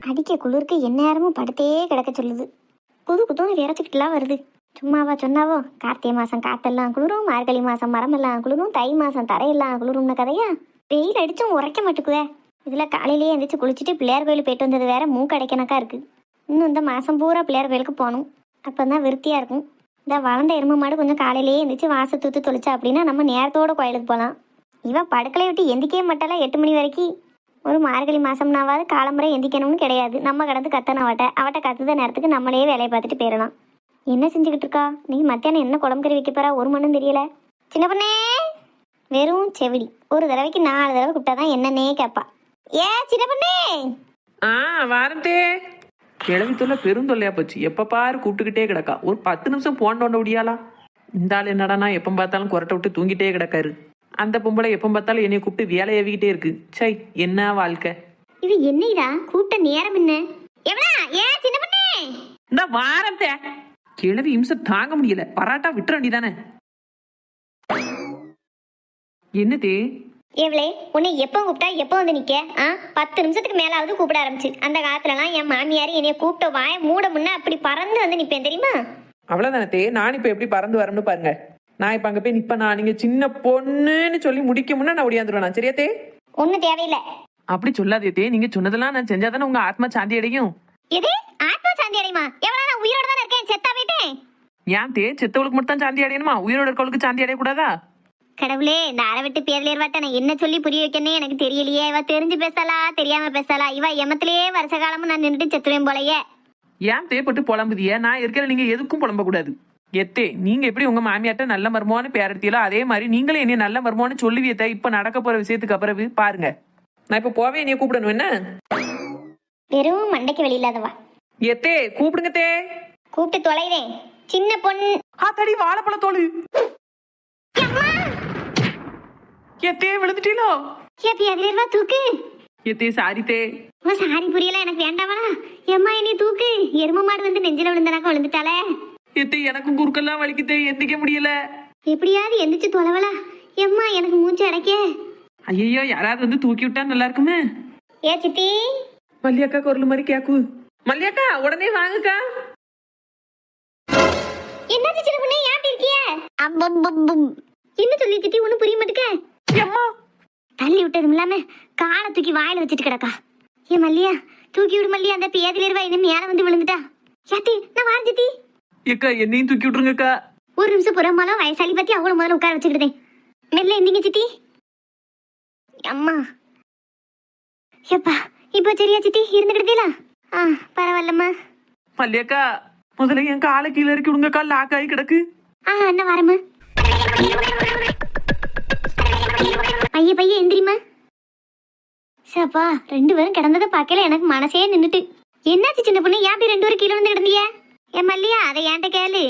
அடிக்க குளிருக்கு எந்நேரமும் படுத்தே கிடக்க சொல்லுது. புது புதுன்னு விரைச்சிக்கிட்டுலாம் வருது. சும்மாவா சொன்னாவோ? கார்த்திகை மாதம் காத்தெல்லாம் குளிரும், மார்கழி மாதம் மரமெல்லாம் குளிரும், தை மாதம் தரையெல்லாம் குளிரும்னு கதையா? வெயில் அடிச்சும் உரைக்க மாட்டுக்குதே. இதில் காலையிலேயே எழுந்திரிச்சு குளிச்சுட்டு பிள்ளையார் கோயில் போயிட்டு வந்தது வேற மூக்கு அடைக்கணக்கா இருக்குது. இன்னும் இந்த மாதம் பூரா பிள்ளையார் கோயிலுக்கு போகணும். அப்போ தான் விருத்தியாக இருக்கும். இந்த வளர்ந்த எருமை மாடு கொஞ்சம் காலையிலேயே எழுந்திரிச்சு வாசை தூத்து தொளிச்சா அப்படின்னா நம்ம நேரத்தோட கோயிலுக்கு போகலாம். இவன் படுக்கலை விட்டு எந்திக்கவே மாட்டாளா 8 மணி வரைக்கும். ஒரு மார்கழி மாதம்னாவது காலம்புரை எந்திக்கணும்னு கிடையாது. நம்ம கடந்து கத்தன அவட்ட கத்துத நேரத்துக்கு நம்மளே வேலையை பார்த்துட்டு போயிடலாம். என்ன செஞ்சுக்கிட்டு இருக்கா நீ? மத்தியானம் என்ன குழம்பு கறி வைக்க போறா? ஒரு மண்ணும் தெரியல. சின்ன பொண்ணே, வெறும் செவிடி. ஒரு தடவைக்கு 4 தடவை கூப்பிட்டாதான் என்னன்னே கேட்பா. ஏ சின்ன பொண்ணே. வாரந்தே கிளவித்தொல்ல பெருந்தொல்லையா போச்சு. எப்ப பாரு கூப்பிட்டுக்கிட்டே கிடக்கா. ஒரு 10 நிமிஷம் போன் பண்ண முடியாளா? இந்த ஆள் என்னடானா எப்போ பார்த்தாலும் குரட்டை விட்டு தூங்கிட்டே கிடக்காரு. அந்த பொம்பளை எப்போ பார்த்தாலும் என்னைய கூப்பிட்டு வேலை ஏவிக்கிட்டே இருக்கு. சை, என்ன வாழ்க்கை இது? என்னடா கூப்பிட்ட நேரம் என்ன? எவளா? ஏ சின்ன பொண்ணே. இந்த வாரந்தே கிளவி இம்சம் தாங்க முடியல. பராட்டா விட்டுற வேண்டிதானே. என்னதே? எவளே, உன்னை எப்போ கூப்பிட்டா எப்போ வந்து நிக்க? 10 நிமிஷத்துக்கு மேலாவது கூப்பிட ஆரம்பிச்சு. அந்த காலத்துலலாம் என் மாமியார் என்னைய கூப்பிட்ட வாய மூட முன்ன அப்படி பறந்து வந்து நிப்பேன் தெரியுமா? அவ்வளவுதானே. நான் இப்ப எப்படி பறந்து வரணும்னு பாருங்க. நான் இப்ப அங்க போய் நிப்பேனா? நீங்க சின்ன பொண்ணுன்னு சொல்லி முடிக்க முன்னா நான் ஒடியாந்துருவேன். சரியாத்தே? ஒன்னும் தேவையில்லை. அப்படி சொல்லாதே. நீங்க சொன்னதெல்லாம் நான் செஞ்சாதானே உங்க ஆத்மா சாந்தி அடையும். எது ஆத்மா சாந்தி அடையுமா? எவ்வளவு நான் உயிரோட தானே இருக்கேன், செத்தா போயிட்டேன். ஏன் தே? செத்தவளுக்கு மட்டும் தான் சாந்தி அடையணுமா? உயிரோட இருக்கவளுக்கு சாந்தி அடையக்கூடாதா? கடவுளே, இந்த அரை விட்டு பேர்ல இருவாட்ட நான் என்ன சொல்லி புரிய வைக்கனே எனக்கு தெரியலையே. இவ தெரிஞ்சு பேசலா தெரியாம பேசலா? இவ எமத்திலேயே வருஷ காலமும் நான் நின்றுட்டு செத்துவேன் போலயே. ஏன் தேப்பட்டு புலம்புதிய? நான் இருக்கிற நீங்க எதுக்கும் புலம்ப கூடாது. எத்தே, நீங்க எப்படி உங்க மாமியார்ட்ட நல்ல மருமோன்னு பேர் எடுத்தீங்களோ அதே மாதிரி நீங்களே என்னைய நல்ல மருமோன்னு சொல்லுவியத்த. இப்ப நடக்க போற விஷயத்துக்கு அப்புறம் பாருங்க. நான் இப்ப போவே என்னைய கூப்பிடணும் என்ன? வெறும் மண்டைக்கு வெளியில்லாதவா. எத்தே கூப்பிடுங்க தே. கூப்பிட்டு தொலைதேன் சின்ன பொண்ணு. தடி வாழைப்பழ தோளு. எத்தே விழுந்துட்டீங்களோ? பேர்ல தூக்கு. எத்தே சாரி தே. சாரி புரியல, எனக்கு வேண்டாவா? எம்மா என்னைய தூக்கு. எரும மாடு வந்து நெஞ்சில விழுந்தனாக்க விழுந்துட்டாளே. எத்தே எனக்கும் குறுக்கெல்லாம் வலிக்குதே, எந்திக்க முடியல. எப்படியாவது எந்திரிச்சு தொலைவலா? எம்மா எனக்கு மூச்சு அடைக்க. ஐயோ, யாராவது வந்து தூக்கி விட்டா நல்லா இருக்குமே. ஏ சித்தி. மல்லியக்கா குரல் மாதிரி கேக்கு. மல்லியக்கா உடனே வாங்கக்கா. என்னாச்சு சின்ன பொண்ணே, ஏன் அப்படி இருக்கிய? என்ன சொல்லி சித்தி ஒன்னும் புரிய மாட்டுக்க. எம்மா தள்ளி விட்டதும் இல்லாம காலை தூக்கி வாயில வச்சுட்டு கிடக்கா. ஏ மல்லியா, தூக்கி விடு மல்லியா. அந்த பேதில இருவா இன்னும் மேல வந்து விழுந்துட்டா. யாத்தி நான் வார சித்தி. ஏக்கா என்னையும் தூக்கி விட்டுருங்கக்கா. ஒரு நிமிஷம் புறமால வயசாலி பத்தி அவ்வளவு முதல்ல உட்கார வச்சுக்கிட்டேன். மெல்ல எந்திங்க சித்தி. அம்மா எப்பா இப்போ சரியா சித்தி? இருந்துக்கிட்டீங்களா? பரவாயில்லம்மா. மல்லியக்கா முதல்ல என் காலை கீழே இறக்கி விடுங்கக்கா. லாக் ஆகி கிடக்கு. என்ன வரமா? பைய எந்திரிமா. சாப்பா 2 பேரும் கிடந்ததை பார்க்கல எனக்கு மனசே நின்னுட்டு. என்னாச்சு சின்ன பொண்ணு, ஏன் அப்படி 2 பேரும் கீழே வந்து கிடந்திய? ஏ மல்லியா, அதை ஏன்ட்ட கேளு.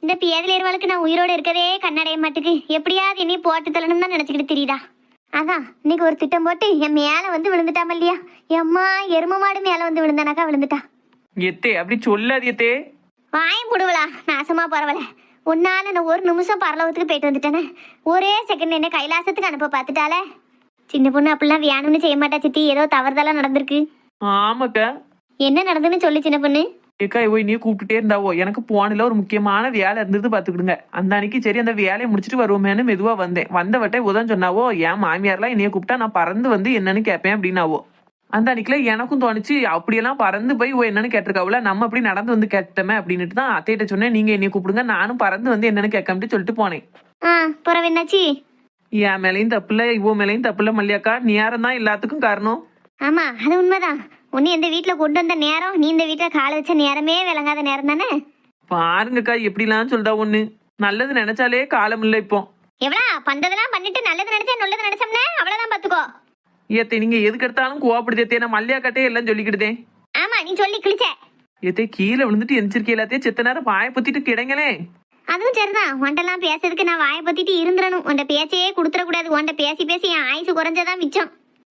இந்த பேதில ஏறுவாளுக்கு நான் உயிரோட இருக்கவே கண்ணடைய மாட்டுக்கு. எப்படியாவது என்னையும் போட்டு தள்ளணும் தான் நினைச்சுக்கிட்டு தெரியுதா? அதான் இன்னைக்கு ஒரு திட்டம் போட்டு என் மேல வந்து விழுந்துட்டா மல்லியா. எம்மா எரும மாடு மேல வந்து விழுந்தானாக்கா விழுந்துட்டா. எத்தே அப்படி சொல்லாதியத்தே. வாயம் போடுவலா, நாசமா பரவல. உன்னால நான் ஒரு நிமிஷம் பரலோகத்துக்கு போயிட்டு வந்துட்டேனே. ஒரே செகண்ட் என்ன கைலாசத்துக்கு அனுப்ப பார்த்துட்டாலே. சின்ன பொண்ணு அப்படிலாம் வேணும்னு செய்ய மாட்டா சித்தி. ஏதோ தவறுதெல்லாம் நடந்திருக்கு. ஆமாக்கா. என்ன நடந்துன்னு சொல்லு சின்ன பொண்ணு. ஏக்கா இவ நீ கூப்பிட்டுட்டே இருந்தாவோ. எனக்கு போனில ஒரு முக்கியமான வேலை இருந்தது பாத்துக்கிடுங்க. அந்த அன்னைக்கு சரி அந்த வேலையை முடிச்சுட்டு வருவோமேனு மெதுவா வந்தேன். வந்த வட்டை உதன்னு சொன்னாவோ. என் மாமியார்லாம் என்னைய கூப்பிட்டா நான் பறந்து வந்து என்னன்னு கேட்பேன் அப்படின்னாவோ. அந்த அன்னைக்குல எனக்கும் தோணுச்சு அப்படியெல்லாம் பறந்து போய் என்னன்னு கேட்டிருக்காவுல. நம்ம அப்படி நடந்து வந்து கேட்டோமே அப்படின்னுட்டு தான் அத்தையிட்ட சொன்னேன், நீங்க என்னைய கூப்பிடுங்க நானும் பறந்து வந்து என்னன்னு கேட்காமட்டு சொல்லிட்டு போனேன். புறவு என்னாச்சு? என் மேலையும் தப்புல இவ மேலையும் தப்புல மல்லியாக்கா. நேரம் தான் எல்லாத்துக்கும் காரணம். ஆமா அது உண்மைதான். உன்னை இந்த வீட்டுல கொண்டு வந்த நேரம், நீ இந்த வீட்டுல காலை வச்ச நேரமே விளங்காத நேரம் தானே. பாருங்கக்கா எப்படிலாம் சொல்றா. ஒண்ணு நல்லது நினைச்சாலே காலம் இல்ல. இப்போ எவ்வளா பண்றதெல்லாம் பண்ணிட்டு நல்லது நினைச்சா நல்லது நினைச்சோம்னா அவ்வளவுதான் பாத்துக்கோ. ஏத்தே நீங்க எதுக்கு எடுத்தாலும் கோவப்படுதே. நான் மல்லியாக்காட்டே எல்லாம் சொல்லிக்கிட்டேன். ஆமா நீ சொல்லி கிழிச்ச. ஏத்தே கீழே விழுந்துட்டு எந்திரிக்க எல்லாத்தையும் செத்த நேரம் வாயை பத்திட்டு கிடங்களே. அதுவும் சரிதான். உன்ட்டெல்லாம் பேசுறதுக்கு நான் வாயை பத்திட்டு இருந்துடணும். உன்ட பேச்சையே கொடுத்துட கூடாது. உன்ட பேசி பேசி என் ஆயுசு குறைஞ்சதான் மிச்சம்.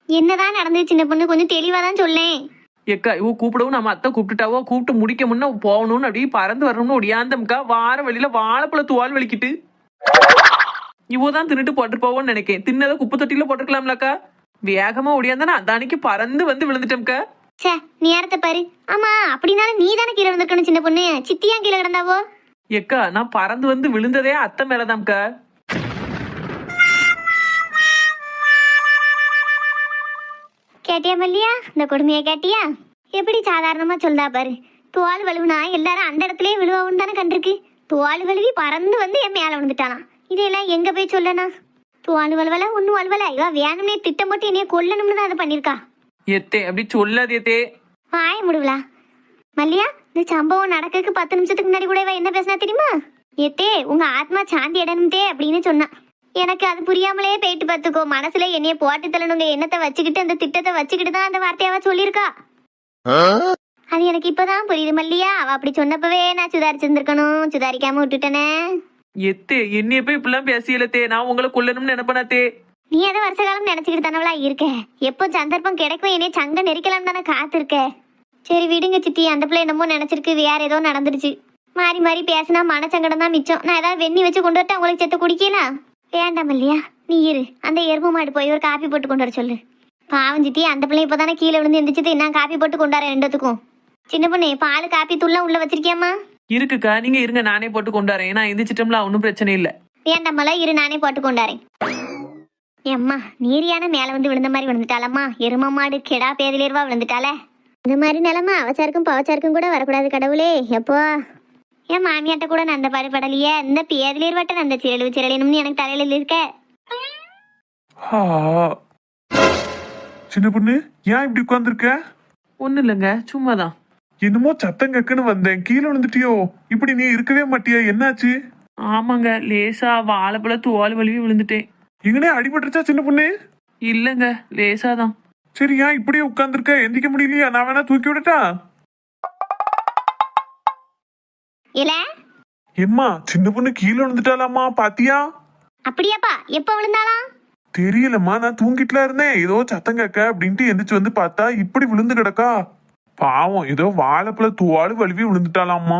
என்னதான் நடந்துச்சு சின்ன பொண்ணு, கொஞ்சம் தெளிவாதான் சொல்லேன். ஏக்கா இவ கூப்பிடவும் நம்ம அத்தை கூப்பிட்டுட்டாவோ. கூப்பிட்டு முடிக்க முன்ன போகணும்னு அப்படியே பறந்து வரணும்னு ஒடியாந்தம்க்கா. வார வழியில வாழைப்பழ துவால் வலிக்கிட்டு இவோதான் தின்னுட்டு போட்டு போவோன்னு நினைக்கேன். தின்னதை குப்பை தொட்டியில போட்டுருக்கலாம்லக்கா. வேகமா ஒடியாந்தானே அந்த அன்னைக்கு பறந்து வந்து விழுந்துட்டோம்க்கா. சே நேரத்தை பாரு. ஆமா அப்படின்னாலும் நீ தானே கீழே விழுந்திருக்கணும் சின்ன பொண்ணு. சித்தியா கீழே கிடந்தாவோ? எக்கா நான் பறந்து வந்து விழுந்ததே அத்தை மேலதான்க்கா. கேட்டியா மல்லியா? இந்த கொடுமையை கேட்டியா? எப்படி சாதாரணமா சொல்றா பாரு. தோல் வலுவுனா எல்லாரும் அந்த இடத்துலயே விழுவாவும் தானே கண்டிருக்கு. தோல் வலுவி பறந்து வந்து என் மேல விழுந்துட்டானா. இதெல்லாம் எங்க போய் சொல்லனா? தோல் வலுவல ஒன்னும் வலுவல. இவ வேணும்னே திட்டம் போட்டு என்னைய கொல்லணும்னு தான் அதை பண்ணிருக்கா. எத்தே அப்படி சொல்லாதே. வாய முடுவலா. மல்லியா, இந்த சம்பவம் நடக்கிறதுக்கு 10 நிமிஷத்துக்கு முன்னாடி கூட இவ என்ன பேசினா தெரியுமா? ஏத்தே உங்க ஆத்மா சாந்தி அடணும்தே அப்படின்னு சொன்னா. எனக்கு அது புரியாமலே போயிட்டு பார்த்துக்கோ. மனசுல என்னைய போட்டு தள்ளணுங்க எண்ணத்தை வச்சுக்கிட்டு அந்த திட்டத்தை வச்சுக்கிட்டு தான் அந்த வார்த்தையாவ சொல்லியிருக்கா. அது எனக்கு இப்பதான் புரியுது மல்லியா. அவ அப்படி சொன்னப்பவே நான் சுதாரிச்சிருந்திருக்கணும். சுதாரிக்காம விட்டுட்டனே. எத்தே என்னைய போய் இப்படிலாம் பேசியலத்தே. நான் உங்களை கொல்லணும்னு நினைப்பனாத்தே. நீ அதை வருஷ காலம் நினைச்சுக்கிட்டு தானவளா இருக்க. எப்போ சந்தர்ப்பம் கிடைக்கும் என்னைய சங்க நெரிக்கலாம் தானே காத்திருக்க. சரி விடுங்க சித்தி. அந்த பிள்ளை என்னமோ நினைச்சிருக்கு. வேற ஏதோ நடந்துருச்சு. மாறி மாறி பேசினா மனச்சங்கடம் தான் மிச்சம். நான் ஏதாவது வெண்ணி வச்சு கொண்டு வரட்டா உங்களுக்கு செத்த குடிக்கலாம்? வேண்டாம் இல்லையா? நீ இரு. அந்த எருமை மாடு போய் ஒரு காப்பி போட்டு கொண்டு வர சொல்லு. பாவம் சித்தி, அந்த பிள்ளை இப்பதானே கீழே விழுந்து எந்திரிச்சது. நான் காப்பி போட்டு கொண்டு வரேன் ரெண்டுத்துக்கும். சின்ன பொண்ணு பால் காப்பி தூள்லாம் உள்ள வச்சிருக்கியாமா? இருக்குக்கா நீங்க இருங்க, நானே போட்டு கொண்டாரேன். நான் எந்திரிச்சிட்டோம்ல ஒன்றும் பிரச்சனை இல்லை. வேண்டாமல இரு, நானே போட்டு கொண்டாரேன். ஏம்மா நீரியான மேல வந்து விழுந்த மாதிரி விழுந்துட்டாலம்மா. எரும மாடு கெடா பேதிலேருவா விழுந்துட்டாலே. இந்த மாதிரி நிலமா அவச்சாருக்கும் பவச்சாருக்கும் கூட வரக்கூடாது கடவுளே. எப்போ என் மாமியாட்ட கூட நான் அந்த பாடுபடலையே. இந்த பேதிலேருவாட்ட அந்த சிரளினும்னு எனக்கு தலையில இருக்க. சின்ன பொண்ணு ஏன் இப்படி உட்கார்ந்துருக்க? ஒன்றும் இல்லைங்க, சும்மாதான். என்னமோ சத்தம் கக்குன்னு வந்தேன், கீழே விழுந்துட்டியோ? இப்படி நீ இருக்கவே மாட்டியா? என்னாச்சு? ஆமாங்க, லேசா வாழைப்பழ தோல் வலிவி விழுந்துட்டேன். எங்கனே அடிபட்டுருச்சா சின்ன பொண்ணு? இல்லைங்க, லேசாதான். சரி ஏன் இப்படியே உட்கார்ந்துருக்க? எந்திக்க முடியலையா? நான் வேணா தூக்கி விடட்டா? இல்ல எம்மா சின்ன பொண்ணு கீழே விழுந்துட்டாலாமா, பாத்தியா? அப்படியாப்பா? எப்ப விழுந்தாளா? தெரியலம்மா, நான் தூங்கிட்டுல இருந்தேன். ஏதோ சத்தம் கேட்க அப்படின்ட்டு எந்திரிச்சு வந்து பார்த்தா இப்படி விழுந்து கிடக்கா. பாவம், ஏதோ வாழைப்பழ தோல் வலிவி விழுந்துட்டாலாமா.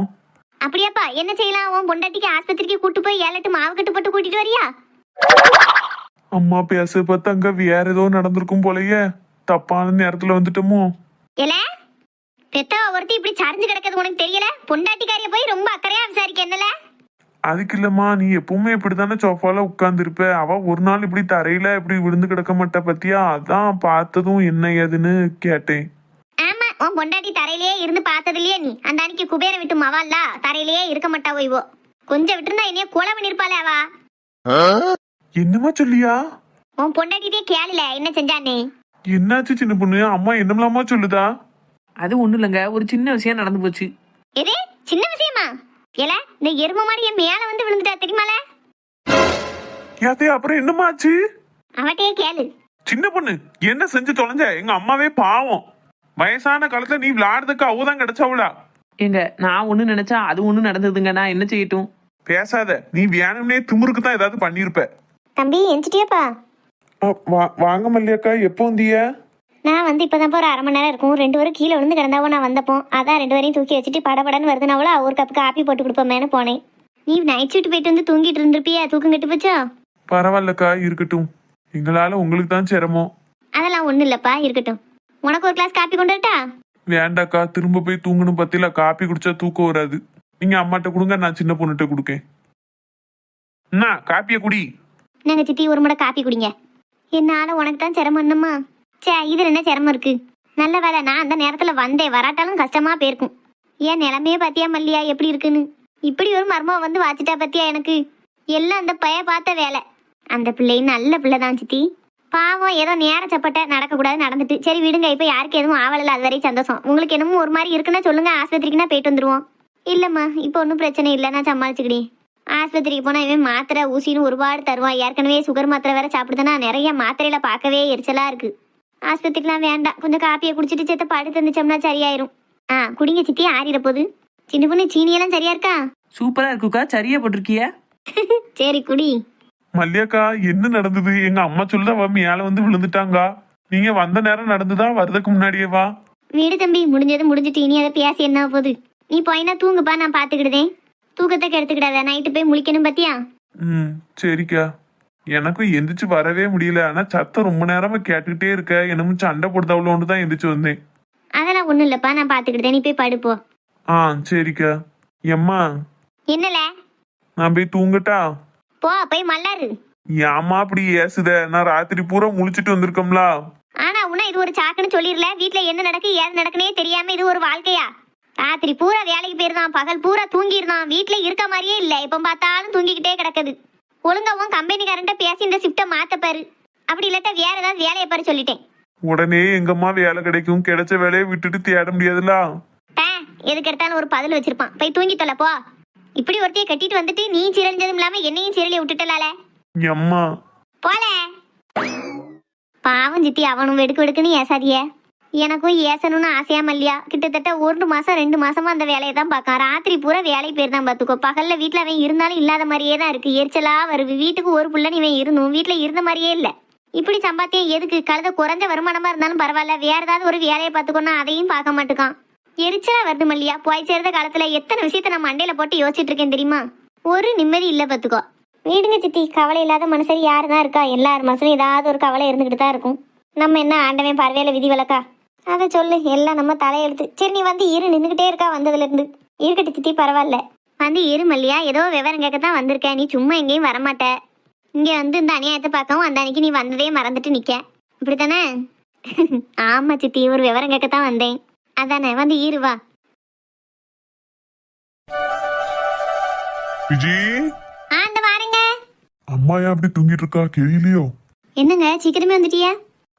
அப்படியாப்பா? என்ன செய்யலாம்? உன் பொண்டாட்டிக்கு ஆஸ்பத்திரிக்கு கூட்டு போய் 7-8 மாவு கட்டு போட்டு கூட்டிட்டு வரியா? அம்மா பேச பார்த்து அங்க வேற ஏதோ நடந்திருக்கும் போலயே. தப்பான நேரத்துல வந்துட்டோமோ? இல்ல பெத்தா ஒருத்தி இப்படி சரிஞ்சு கிடக்கிறது உனக்கு தெரியல? பொண்டாட்டிக்காரிய போய் ரொம்ப அக்கறையா விசாரிக்க என்னல? அதுக்கு இல்லம்மா, நீ எப்பவுமே இப்படித்தானே சோஃபால உட்கார்ந்து இருப்ப. அவ ஒரு நாள் இப்படி தரையில இப்படி விழுந்து கிடக்க மாட்டா பத்தியா? அதான் பார்த்ததும் என்ன ஏதுன்னு கேட்டேன். ஆமா, உன் பொண்டாட்டி தரையிலேயே இருந்து பார்த்ததுலயே நீ அந்த அன்னைக்கு குபேர விட்டு மவால்ல தரையிலேயே இருக்க மாட்டா. ஓய்வோ கொஞ்சம் விட்டுருந்தா என்னைய கொலை பண்ணிருப்பாளே அவா. என்னமா சொல்லியா? உன் பொண்டாட்டிட்டே கேளுல என்ன செஞ்சானே. என்னாச்சு சின்ன பொண்ணு? அம்மா என்னமில்லாமா சொல்லுதா? அது ஒன்றும் இல்லைங்க, ஒரு சின்ன விஷயம் நடந்து போச்சு. எது சின்ன விஷயமா? ஏல இந்த எரும மாடு என் மேல வந்து விழுந்துட்டா தெரியுமால? யாத்தே அப்புறம் என்னமா ஆச்சு? அவட்டே கேளு. சின்ன பொண்ணு என்ன செஞ்சு தொலைஞ்ச? எங்க அம்மாவே பாவம். வயசான காலத்துல நீ விளையாடுறதுக்கு அவதான் கிடைச்சவளா? ஏங்க நான் ஒண்ணு நினைச்சா அது ஒண்ணு நடந்ததுங்க. நான் என்ன செய்யட்டும்? பேசாத. நீ வேணும்னே திமுருக்கு தான் ஏதாவது பண்ணிருப்ப. தம்பி எந்திட்டியாப்பா? வாங்க மல்லியக்கா, எப்போ வந்திய? நான் வந்து இப்பதான் ஒரு 1/2 மணி நேரம் இருக்கும். 2 பேரும் கீழே விழுந்து கிடந்தாவோ நான் வந்தப்போ. அதான் 2 பேரையும் தூக்கி வச்சுட்டு படபடன்னு வருதுனாவளா ஒரு கப் காப்பி போட்டு கொடுப்போமேனு போனேன். நீ நைட் ஷூட் போயிட்டு வந்து தூங்கிட்டு இருந்திருப்பியா? தூக்கம் கெட்டு போச்சா? பரவாயில்லக்கா, இருக்கட்டும். எங்களால உங்களுக்கு தான் சிரமம். அதெல்லாம் ஒண்ணும் இல்லப்பா, இருக்கட்டும். உனக்கு ஒரு கிளாஸ் காப்பி கொண்டு வரட்டா? வேண்டாக்கா, திரும்ப போய் தூங்கணும் பத்தில. காப்பி குடிச்சா தூக்கம் வராது. நீங்க அம்மாட்ட கொடுங்க, நான் சின்ன பொண்ணுகிட்ட கொடுக்கேன். என்ன காப்பிய குடி. நாங்க சித்தி ஒரு முறை காப்பி குடிங்க. என்னால உனக்கு தான் சிரமம் என்னம்மா? சே இதுல என்ன சிரமம் இருக்கு? நல்ல வேலை நான் அந்த நேரத்துல வந்தேன். வராட்டாலும் கஷ்டமா போயிருக்கும். ஏன் நிலைமையே பாத்தியா மல்லியா எப்படி இருக்குன்னு? இப்படி ஒரு மர்மம் வந்து வாச்சிட்டா பத்தியா எனக்கு? எல்லாம் அந்த பைய பார்த்த வேலை. அந்த பிள்ளை நல்ல பிள்ளை தான் சித்தி. பாவம் ஏதோ நேர சப்பட்ட நடக்கக்கூடாது நடந்துட்டு. சரி விடுங்க, இப்போ யாருக்கு எதுவும் ஆவலில்ல, அது வரையும் சந்தோஷம். உங்களுக்கு என்னமோ ஒரு மாதிரி இருக்குன்னா சொல்லுங்க, ஆஸ்பத்திரிக்குன்னா போயிட்டு வந்துருவோம். இல்லம்மா இப்போ ஒன்றும் பிரச்சனை இல்லை, நான் சமாளிச்சுக்கிட்டேன். ஆஸ்பத்திரிக்கு போனால் இவன் மாத்திரை ஊசின்னு ஒருபாடு தருவான். ஏற்கனவே சுகர் மாத்திரை வேற சாப்பிடுதுன்னா நிறைய மாத்திரையில பார்க்கவே எரிச்சலா இருக்கு. ஆஸ்பத்திரிலாம் வேண்டாம், கொஞ்சம் காப்பியை குடிச்சிட்டு சேர்த்து படுத்து இருந்துச்சோம்னா சரியாயிரும். குடிங்க சித்தி, ஆறிட போகுது. சின்ன பொண்ணு சீனியெல்லாம் சரியா இருக்கா? சூப்பரா இருக்குக்கா, சரியா போட்டிருக்கிய. சரி குடி. மல்லியக்கா என்ன நடந்தது? எங்க அம்மா சொல்லுதா அவ மேல வந்து விழுந்துட்டாங்க. நீங்க வந்த நேரம் நடந்துதா வர்றதுக்கு முன்னாடியேவா? வீடு தம்பி முடிஞ்சது முடிஞ்சிட்டு இனி அதை பேசி என்ன போகுது? நீ போயினா தூங்குப்பா, நான் பாத்துக்கிடுதேன். தூக்கத்தை கெடுத்துக்கிடாத, நைட்டு போய் முழிக்கணும் பத்தியா? சரிக்கா. எனக்கும் எந்திரிச்சு வரவே முடியல. ஆனா சத்தம் ரொம்ப நேரமா கேட்டுக்கிட்டே இருக்க. என்னமோ சண்டை போடுதவளோன்னு தான் எந்திரிச்சு வந்தேன். அதெல்லாம் ஒண்ணும் இல்லப்பா, நான் பாத்துக்கிட்டேன், நீ போய் படுப்போ. ஆ சரிக்கா. எம்மா என்னல? நான் போய் தூங்கட்டா? போ போய் மல்லாரு. ஏம்மா அப்படி ஏசுத? நான் ராத்திரி பூரா முழிச்சிட்டு வந்திருக்கோம்ல. ஆனா உன்ன இது ஒரு சாக்குன்னு சொல்லிடல. வீட்டுல என்ன நடக்கு ஏது நடக்குனே தெரியாம இது ஒரு வாழ்க்கையா? ராத்திரி பூரா வேலைக்கு போயிருந்தான், பகல் பூரா தூங்கிருந்தான், வீட்டுல இருக்க மாதிரியே இல்ல, எப்ப பார்த்தாலும் தூங்கிக்கிட்டே கிடக்குது. ஒழுங்காவும் கம்பெனிக்காரன்ட்ட பேசி இந்த ஷிஃப்ட்டை மாத்த பாரு, அப்படி இல்லாட்டா வேற ஏதாவது வேலையை பாரு சொல்லிட்டேன். உடனே எங்கம்மா வேலை கிடைக்கும்? கிடைச்ச வேலையை விட்டுட்டு தேட முடியாதுல்ல. எதுக்கு எடுத்தாலும் ஒரு பதில் வச்சிருப்பான், போய் தூங்கி தொலைப்போ. இப்படி ஒருத்தைய கட்டிட்டு வந்துட்டு நீ சீரழிஞ்சதும் இல்லாம என்னையும் சீரழிய விட்டுட்டலால. எம்மா போல பாவம் சித்தி, அவனும் வெடுக்கு வெடுக்குன்னு ஏசாதிய. எனக்கும் ஏசணும்னு ஆசையா மல்லியா. கிட்டத்தட்ட 1 மாசம் 2 மாசமா அந்த வேலையை தான் பார்க்கான். ராத்திரி பூரா வேலைக்கு போயிருந்தான் பாத்துக்கோ. பகல்ல வீட்டுல அவன் இருந்தாலும் இல்லாத மாதிரியே தான் இருக்கு. எரிச்சலா வருது. வீட்டுக்கு ஒரு புள்ளன்னு இவன் இருந்தும் வீட்டுல இருந்த மாதிரியே இல்ல. இப்படி சம்பாத்தியம் எதுக்கு? கழுத குறைஞ்ச வருமானமா இருந்தாலும் பரவாயில்ல, வேற ஏதாவது ஒரு வேலையை பார்த்துக்கோன்னா அதையும் பார்க்க மாட்டுக்கான். எரிச்சலா வருது மல்லியா. போய் சேர்ந்த காலத்துல எத்தனை விஷயத்த நான் மண்டையில போட்டு யோசிச்சுட்டு இருக்கேன் தெரியுமா? ஒரு நிம்மதி இல்ல பாத்துக்கோ. வீடுங்க சித்தி, கவலை இல்லாத மனுஷன் யாரு தான் இருக்கா? எல்லார் மனசுலும் ஏதாவது ஒரு கவலை இருந்துகிட்டு தான் இருக்கும். நம்ம என்ன ஆண்டவன் பார்வையில விதி விளக்கா? அதை சொல்லு, எல்லாம் நம்ம தலையெழுத்து. சரி நீ வந்து இரு, நின்றுகிட்டே இருக்கா வந்ததுல இருந்து. இருக்கட்டு சித்தி, பரவாயில்ல. வந்து இரு மல்லியா, ஏதோ விவரம் கேட்க தான் வந்திருக்க. நீ சும்மா எங்கேயும் வரமாட்ட. இங்க வந்து இந்த அநியாயத்தை பார்க்கவும் அந்த அன்னைக்கு நீ வந்ததே மறந்துட்டு நிக்க, இப்படித்தானே? ஆமா சித்தி, ஒரு விவரம் கேட்க தான் வந்தேன். அதானே, வந்து இரு வா. விஜி, அந்த வாருங்க. அம்மா ஏன் அப்படி தூங்கிட்டு இருக்கா? கேள்வியோ? என்னங்க சீக்கிரமே வந்துட்டியா?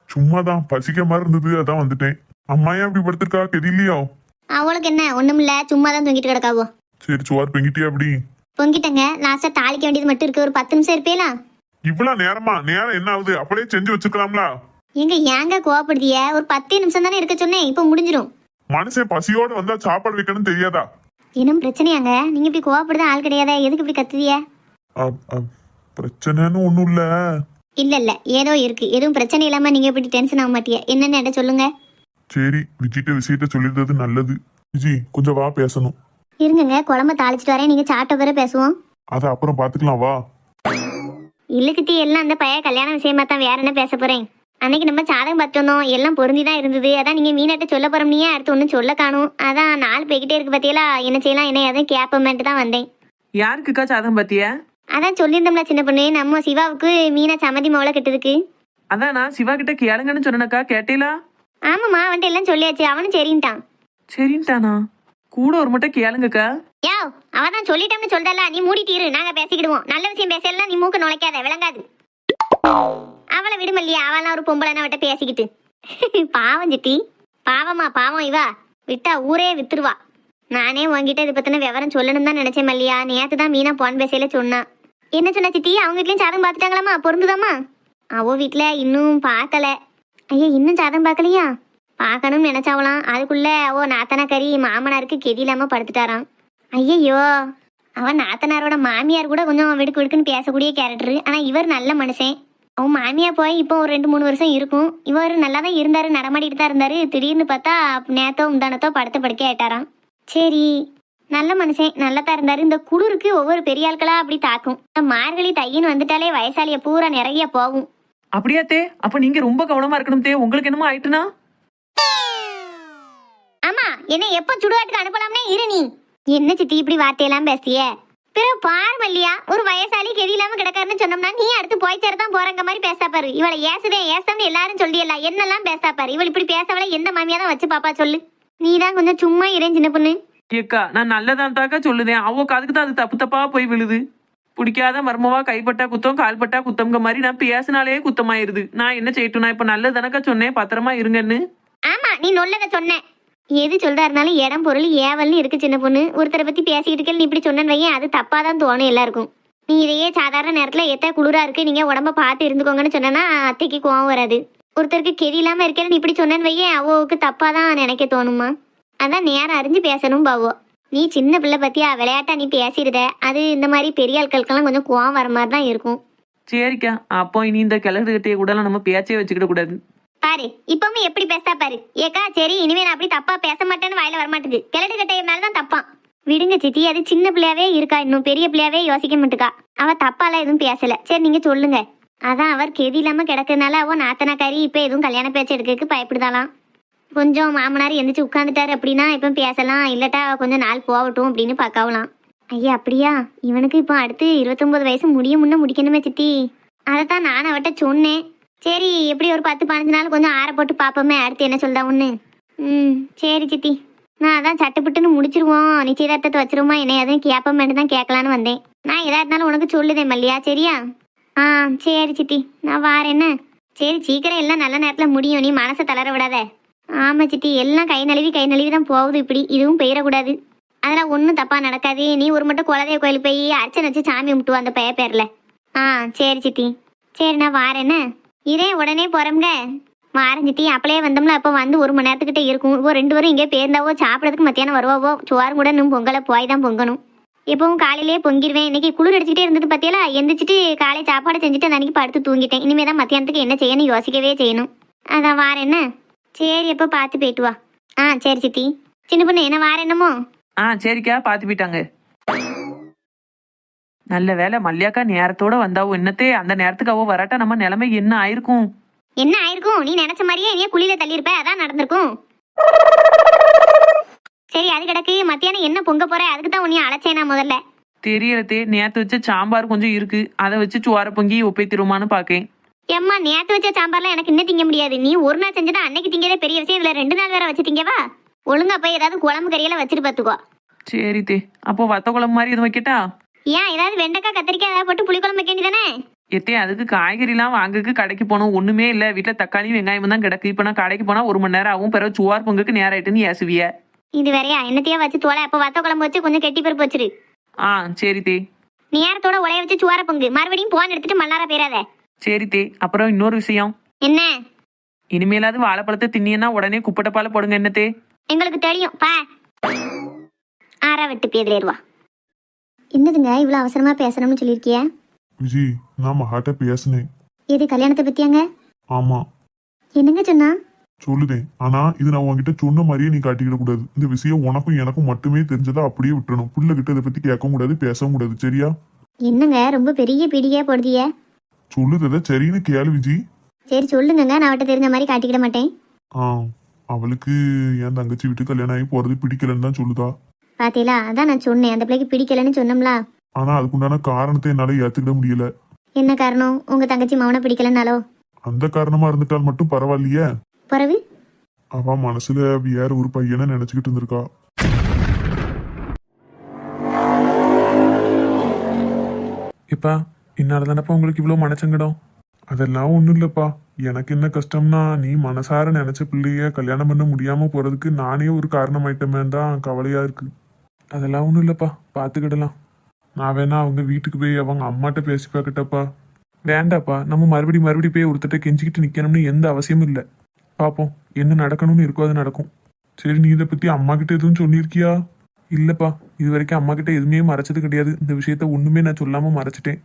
சும்மாதான் பசிக்க மாதிரி இருந்தது, அதான் வந்துட்டேன். அம்மா ஏன் அப்படி படுத்திருக்கா? தெரியலையோ? அவளுக்கு என்ன, ஒண்ணும் இல்ல, சும்மா தான் தூங்கிட்டு கிடக்காவோ. சரி, சோறு பொங்கிட்டியா? அப்படி பொங்கிட்டங்க. லாஸ்டா தாளிக்க வேண்டியது மட்டும் இருக்கு. ஒரு 10 நிமிஷம் இருப்பேலா? இவ்வளவு நேரமா? நேரம் என்ன ஆகுது? அப்படியே செஞ்சு வச்சுக்கலாம்ல. எங்க ஏங்க கோவப்படுதிய? ஒரு 10 நிமிஷம் தானே இருக்க சொன்னேன், இப்ப முடிஞ்சிரும். மனுஷன் பசியோட வந்தா சாப்பாடு வைக்கணும் தெரியாதா? இன்னும் பிரச்சனையாங்க? நீங்க இப்படி கோவப்படுத ஆள் கிடையாதா? எதுக்கு இப்படி கத்துதிய? பிரச்சனைன்னு ஒண்ணும் இல்ல. இல்ல இல்ல, ஏதோ இருக்கு. எதுவும் பிரச்சனை இல்லாம நீங்க இப்படி டென்ஷன் ஆக மாட்டிய? என்னன்னு என்கிட்ட சொல்லுங்க. சரி, விஜிட்ட விஷயத்த சொல்லிடுறது நல்லது. விஜி, கொஞ்சம் வா, பேசணும். இருங்கங்க, குழம்பு தாளிச்சிட்டு வரேன், நீங்க சாப்பிட்ட பிறகு பேசுவோம். அத அப்புறம் பாத்துக்கலாம், வா. இல்லுக்குத்தி, எல்லாம் அந்த பைய கல்யாண விஷயமா தான், வேற என்ன பேச போறேன். அன்னைக்கு நம்ம சாதகம் பார்த்தோம், எல்லாம் பொருந்திதான் இருந்தது. அதான் நீங்க மீனாட்ட சொல்ல போறோம்னியே, அடுத்து ஒன்னும் சொல்ல காணும். அதான் 4 போய்கிட்டே இருக்கு பத்தியலா, என்ன செய்யலாம் என்ன எதுவும் கேப்பமேன்ட்டு தான் வந்தேன். யாருக்குக்கா சாதம் பாத்தியா? அதான் சொல்லியிருந்தோம்ல சின்ன பொண்ணு, நம்ம சிவாவுக்கு மீனா சம்மதி மவளை கட்டுதுக்கு. அதான் நான் சிவா கிட்ட கேளுங்கன்னு சொன்னேனக்கா, கேட்டீங்களா? ஆமாம்மா, அவன்கிட்ட எல்லாம் சொல்லியாச்சு, அவனும் சரின்ட்டான். சரின்ட்டானா? கூட ஒரு மட்டும் கேளுங்கக்கா. யோ, அவதான் சொல்லிட்டோம்னு சொல்றல, நீ மூடிட்டு இரு, நாங்க பேசிக்கிடுவோம். நல்ல விஷயம் பேசலாம், நீ மூக்க நுழைக்காத, விளங்காது. அவளை விடுமல்லையா, அவெல்லாம் ஒரு பொம்பளைன்னு அவட்ட பேசிக்கிட்டு. பாவம் சித்தி, பாவமா பாவம் இவா, விட்டா ஊரே வித்துருவா. நானே உங்ககிட்ட இதை பத்தின விவரம் சொல்லணும் தான் நினைச்சேன் மல்லியா. நேத்து தான் மீனா போன் பேசையில சொன்னா. என்ன சொன்ன சித்தி? அவங்க வீட்லயும் சாதம் பார்த்துட்டாங்களாமா? பொருந்துதாமா? அவ வீட்டுல இன்னும் பார்க்கல. ஐயா, இன்னும் சாதம் பார்க்கலையா? பார்க்கணும்னு நினைச்சாவலாம். அதுக்குள்ள அவ நாத்தனாக்கறி மாமனாருக்கு கெதி இல்லாம படுத்துட்டாராம். ஐயையோ, அவன் நாத்தனாரோட மாமியார் கூட கொஞ்சம் வெடுக்கு வெடுக்குன்னு பேசக்கூடிய கேரக்டர். ஆனா இவர் நல்ல மனுஷன். அவன் மாமியார் போய் இப்போ ஒரு 2-3 வருஷம் இருக்கும். இவர் நல்லா தான் இருந்தாரு, நடமாடிட்டு தான் இருந்தாரு. திடீர்னு பார்த்தா நேத்தோ முந்தானத்தோ படுத்த படுக்க ஆயிட்டாராம். சரி, நல்ல மனுஷன், நல்லா தான் இருந்தாரு. இந்த குளிருக்கு ஒவ்வொரு பெரிய ஆட்களா அப்படி தாக்கும். மார்கழி தையின்னு வந்துட்டாலே வயசாலிய பூரா நிறைய போகும். அப்படியா தே? அப்ப நீங்க ரொம்ப கவனமா இருக்கணும் தே. உங்களுக்கு என்னமோ ஆயிட்டுனா? ஆமா, என்ன எப்ப சுடுகாட்டுக்கு அனுப்பலாம்னே இரு நீ. என்ன சித்தி இப்படி வார்த்தையெல்லாம் பேசிய? பிறகு பாரு மல்லியா, ஒரு வயசாலி கெதி இல்லாம கிடக்காருன்னு சொன்னோம்னா நீ அடுத்து போய் சேரதான் போறங்க மாதிரி பேசா பாரு. இவளை ஏசுதேன்னு எல்லாரும் சொல்லியல, என்னெல்லாம் பேசா பாரு. இவள் இப்படி பேசவளை எந்த மாமியா தான் வச்சு பாப்பா சொல்லு. நீதான் கொஞ்சம் சும்மா இரு சின்ன பொண்ணு. ஏக்கா, நான் நல்லதான் தாக்கா சொல்லுதேன். அவக்கு அதுக்கு தான் அது தப்பு தப்பா போய் விழுது. பிடிக்காத மர்மவா கைப்பட்டா குத்தம், கால்பட்டா குத்தம்ங்க மாதிரி நான் பேசினாலே குத்தமாயிருது. நான் என்ன செய்யட்டும்? நான் இப்ப நல்லது தானக்கா சொன்னேன், பத்திரமா இருங்கன்னு. ஆமா, நீ நல்லத சொன்ன. எது சொல்றா இருந்தாலும் இடம் பொருள் ஏவல்னு இருக்கு சின்ன பொண்ணு. ஒருத்தரை பத்தி பேசிக்கிட்டு நீ இப்படி சொன்னேன்னு வையன், அது தப்பாதான் தோணும் எல்லாருக்கும். நீ இதையே சாதாரண நேரத்துல எத்த குளிரா இருக்கு, நீங்க உடம்ப பார்த்து இருந்துக்கோங்கன்னு சொன்னா அத்தைக்கு கோவம் வராது. ஒருத்தருக்கு கெதி இல்லாம இருக்கேன்னு நீ இப்படி சொன்னேன்னு வையன், அவோவுக்கு தப்பாதான் நினைக்க தோணுமா. அதான் நேரம் அறிஞ்சு பேசணும் பாவோ. நீ சின்ன பிள்ளை பத்தியா விளையாட்டா நீ பேசிடுத, அது இந்த மாதிரி பெரிய ஆட்களுக்கெல்லாம் கொஞ்சம் கோவம் வர மாதிரி தான் இருக்கும். சரிக்கா, அப்போ இனி இந்த கிழக்கு கட்டையை கூட நம்ம பேச்சே வச்சுக்கிட கூடாது. பாரு, இப்பவுமே எப்படி பேசா பாரு. ஏக்கா சரி, இனிமே நான் அப்படி தப்பா பேச மாட்டேன்னு வாயில வரமாட்டுது. கிழட்டு கட்டைய மேலதான் தப்பான். விடுங்க சித்தி, அது சின்ன பிள்ளையாவே இருக்கா, இன்னும் பெரிய பிள்ளையாவே யோசிக்க மாட்டுக்கா. அவ தப்பாலாம் எதுவும் பேசல. சரி நீங்க சொல்லுங்க. அதான் அவர் கெதி இல்லாம கிடக்குறதுனால அவ நாத்தனாக்காரி இப்ப எதுவும் கல்யாண பேச்சு எடுக்கிறதுக்கு பயப்படுதாலாம். கொஞ்சம் மாமனார் எந்திரிச்சு உட்காந்துட்டாரு அப்படின்னா இப்போ பேசலாம், இல்லட்டா கொஞ்சம் நாள் போகட்டும் அப்படின்னு பார்க்கலாம். ஐயா அப்படியா? இவனுக்கு இப்போ அடுத்து 29 வயசு முன்ன முடிக்கணுமே சித்தி. அதைத்தான் நான் அவட்ட சொன்னேன். சரி எப்படி ஒரு 10-15 நாள் கொஞ்சம் ஆற போட்டு பார்ப்போமே, அடுத்து என்ன சொல்றா ஒன்று. சரி சித்தி, நான் அதான் சட்டுப்புட்டுன்னு முடிச்சிருவோம், நிச்சயதார்த்தத்தை வச்சிருவோமா என்னை எதுவும் கேட்போமேட்டு தான் கேட்கலான்னு வந்தேன். நான் எதா இருந்தாலும் உனக்கு சொல்லுதேன் மல்லியா, சரியா? சரி சித்தி, நான் வாரேன்னு. சரி சீக்கிரம் எல்லாம் நல்ல நேரத்தில் முடியும், நீ மனசை தளர விடாத. ஆமாம் சித்தி, எல்லாம் கை நழுவி தான் போகுது, இப்படி இதுவும் பெயரக்கூடாது. அதெல்லாம் ஒன்றும் தப்பாக நடக்காது. நீ ஒரு மட்டும் குலதெய்வ கோயிலுக்கு போய் அர்ச்சனை வச்சு சாமி கும்பிட்டுவா அந்த பேரில். சரி சித்தி. சரி நான் வாரேன்னு. இதே உடனே போகிறோம்ங்க. வாரேன் சித்தி. அப்பளே வந்தோம்ல, அப்போ வந்து 1 மணி நேரத்துக்கிட்ட இருக்கும். இப்போ 2 பேரும் இங்கே பேருந்தாவோ, சாப்பிட்றதுக்கு மத்தியானம் வருவாவோ, சோறு கூட இன்னும் பொங்கலை போய் தான் பொங்கணும். எப்பவும் காலையிலேயே பொங்கிடுவேன். இன்னைக்கு குளிர் அடிச்சுக்கிட்டே இருந்தது பற்றியெல்லாம் எந்திரிச்சிட்டு காலை சாப்பாடு செஞ்சுட்டு அந்த அன்னைக்கு படுத்து தூங்கிட்டேன். இனிமேல் தான் மத்தியானத்துக்கு என்ன செய்யணும் யோசிக்கவே செய்யணும். அதான் வாரேன்னு. சரி எப்போ பார்த்து போயிட்டு வா. சரி சித்தி. சின்ன பொண்ணு என்ன வாரேன்னமோ? சரிக்கா, பார்த்து போயிட்டாங்க. நல்ல வேலை மல்லியாக்கா நேரத்தோட வந்தாவோ. என்னத்தே அந்த நேரத்துக்கு அவ வராட்டா நம்ம நிலைமை என்ன ஆயிருக்கும்? என்ன ஆயிருக்கும்? நீ நினைச்ச மாதிரியே நீ குழியில தள்ளியிருப்ப, அதான் நடந்திருக்கும். சரி அது கிடக்கு. மத்தியானம் என்ன பொங்க போற? அதுக்கு தான் உன்னைய அழைச்சேனா முதல்ல. தெரியலத்தே, நேத்து வச்ச சாம்பார் கொஞ்சம் இருக்கு, அதை வச்சு சோற பொங்கி ஒப்பை திருமான்னு பாக்கேன். ஏம்மா, நேத்து வச்ச சாம்பார்லாம் எனக்கு இன்னும் திங்க முடியாது. நீ ஒரு நாள் செஞ்சதா அன்னைக்கு திங்கதே பெரிய விஷயம். இதுல 2 நாள் வேற வச்சு திங்கவா? ஒழுங்கா போய் ஏதாவது குழம்பு கறியெல்லாம் வச்சுட்டு பாத்துக்கோ. சரி தே, அப்போ வத்த குழம்பு மாதிரி எதுவும் வைக்கட்டா? ஏன் ஏதாவது வெண்டைக்காய் கத்திரிக்காய் ஏதாவது போட்டு புளிக்குழம்பு வைக்க வேண்டியதானே? எத்தே அதுக்கு காய்கறிலாம் வாங்கக்கு கடைக்கு போனோம், ஒண்ணுமே இல்ல. வீட்டுல தக்காளி வெங்காயம் தான் கிடக்கு. இப்ப நான் கடைக்கு போனா 1 மணி நேரம் ஆகும். பிறகு சோறு பொங்குக்கு நேரம் ஆயிட்டுன்னு ஏசுவிய. இது வேறையா? என்னத்தையா வச்சு தோலை. அப்ப வத்த குழம்பு வச்சு கொஞ்சம் கெட்டி பருப்பு வச்சிரு. சரி தே. நேரத்தோட உலைய வச்சு சோற பொங்கு. மறுபடியும் போன் எடுத்துட்டு மல்லாரா போயிடாத. சரி தே. அப்புறம் இன்னொரு விஷயம். என்ன? இனிமேலாவது வாழைப்பழத்தை தின்னியன்னா உடனே குப்பட்ட பால போடுங்க. என்னத்தே? எங்களுக்கு தெரியும் பா. ஆறா வெட்டு பேதலேருவா. என்னதுங்க இவ்வளவு அவசரமா பேசணும்னு சொல்லியிருக்கிய? விஜி, நான் மகாட்ட பேசினேன். எது கல்யாணத்தை பத்தியாங்க? ஆமா. என்னங்க சொன்னா? சொல்லுதேன். ஆனா இது நான் உன்கிட்ட சொன்ன மாதிரியே நீ காட்டிக்கிட கூடாது. இந்த விஷயம் உனக்கும் எனக்கும் மட்டுமே தெரிஞ்சதா அப்படியே விட்டுறணும். புள்ள கிட்ட இதை பத்தி கேட்கவும் கூடாது, பேசவும் கூடாது, சரியா? என்னங்க ரொம்ப பெரிய பீடிகையா போடுதிய? சொல்லுதத சரின்னு கேளு விஜி. சரி சொல்லுங்க, நான் அவட்ட தெரிஞ்ச மாதிரி காட்டிக்கிட மாட்டேன். அவளுக்கு என் தங்கச்சி வீட்டு கல்யாணம் ஆகி போறது பிடிக்கலன்னு தான் சொல்லுதா. பாத்தீங்களா? அதான் நான் சொன்னேன், அந்த பிள்ளைக்கு பிடிக்கலன்னு சொன்னோம்ல. ஆனா அதுக்குண்டான காரணத்தை என்னால ஏத்துக்கிட முடியல. என்ன காரணம்? உங்க தங்கச்சி மவனை பிடிக்கலனாலோ? அந்த காரணமா இருந்துட்டால் மட்டும் பரவாயில்லையே. பரவு அவ மனசுல வேற ஒரு பையனை நினைச்சுக்கிட்டு இருந்திருக்கா. இப்பா இன்னாலதானப்பா உங்களுக்கு இவ்வளவு மனச்சங்கடம்? அதெல்லாம் ஒண்ணும் இல்லப்பா. எனக்கு என்ன கஷ்டம்னா, நீ மனசார நினைச்ச பிள்ளைய கல்யாணம் பண்ண முடியாம போறதுக்கு நானே ஒரு காரணமாயிட்டமே தான் கவலையா இருக்கு. அதெல்லாம் ஒண்ணும் இல்லப்பா, பாத்துக்கிடலாம். நான் வேணா அவங்க வீட்டுக்கு போய் அவங்க அம்மாட்ட பேசி பார்க்கட்டப்பா. வேண்டாப்பா, நம்ம மறுபடியும் போய் ஒருத்தட்ட கெஞ்சிக்கிட்டு நிக்கணும்னு எந்த அவசியமும் இல்லை. பாப்போம், என்ன நடக்கணும்னு இருக்கோ அது நடக்கும். சரி, நீ இதை பத்தி அம்மா கிட்ட எதுவும் சொல்லியிருக்கியா? இல்லப்பா, இது வரைக்கும் அம்மா கிட்ட எதுவுமே மறைச்சது கிடையாது. இந்த விஷயத்த ஒண்ணுமே நான் சொல்லாம மறைச்சிட்டேன்.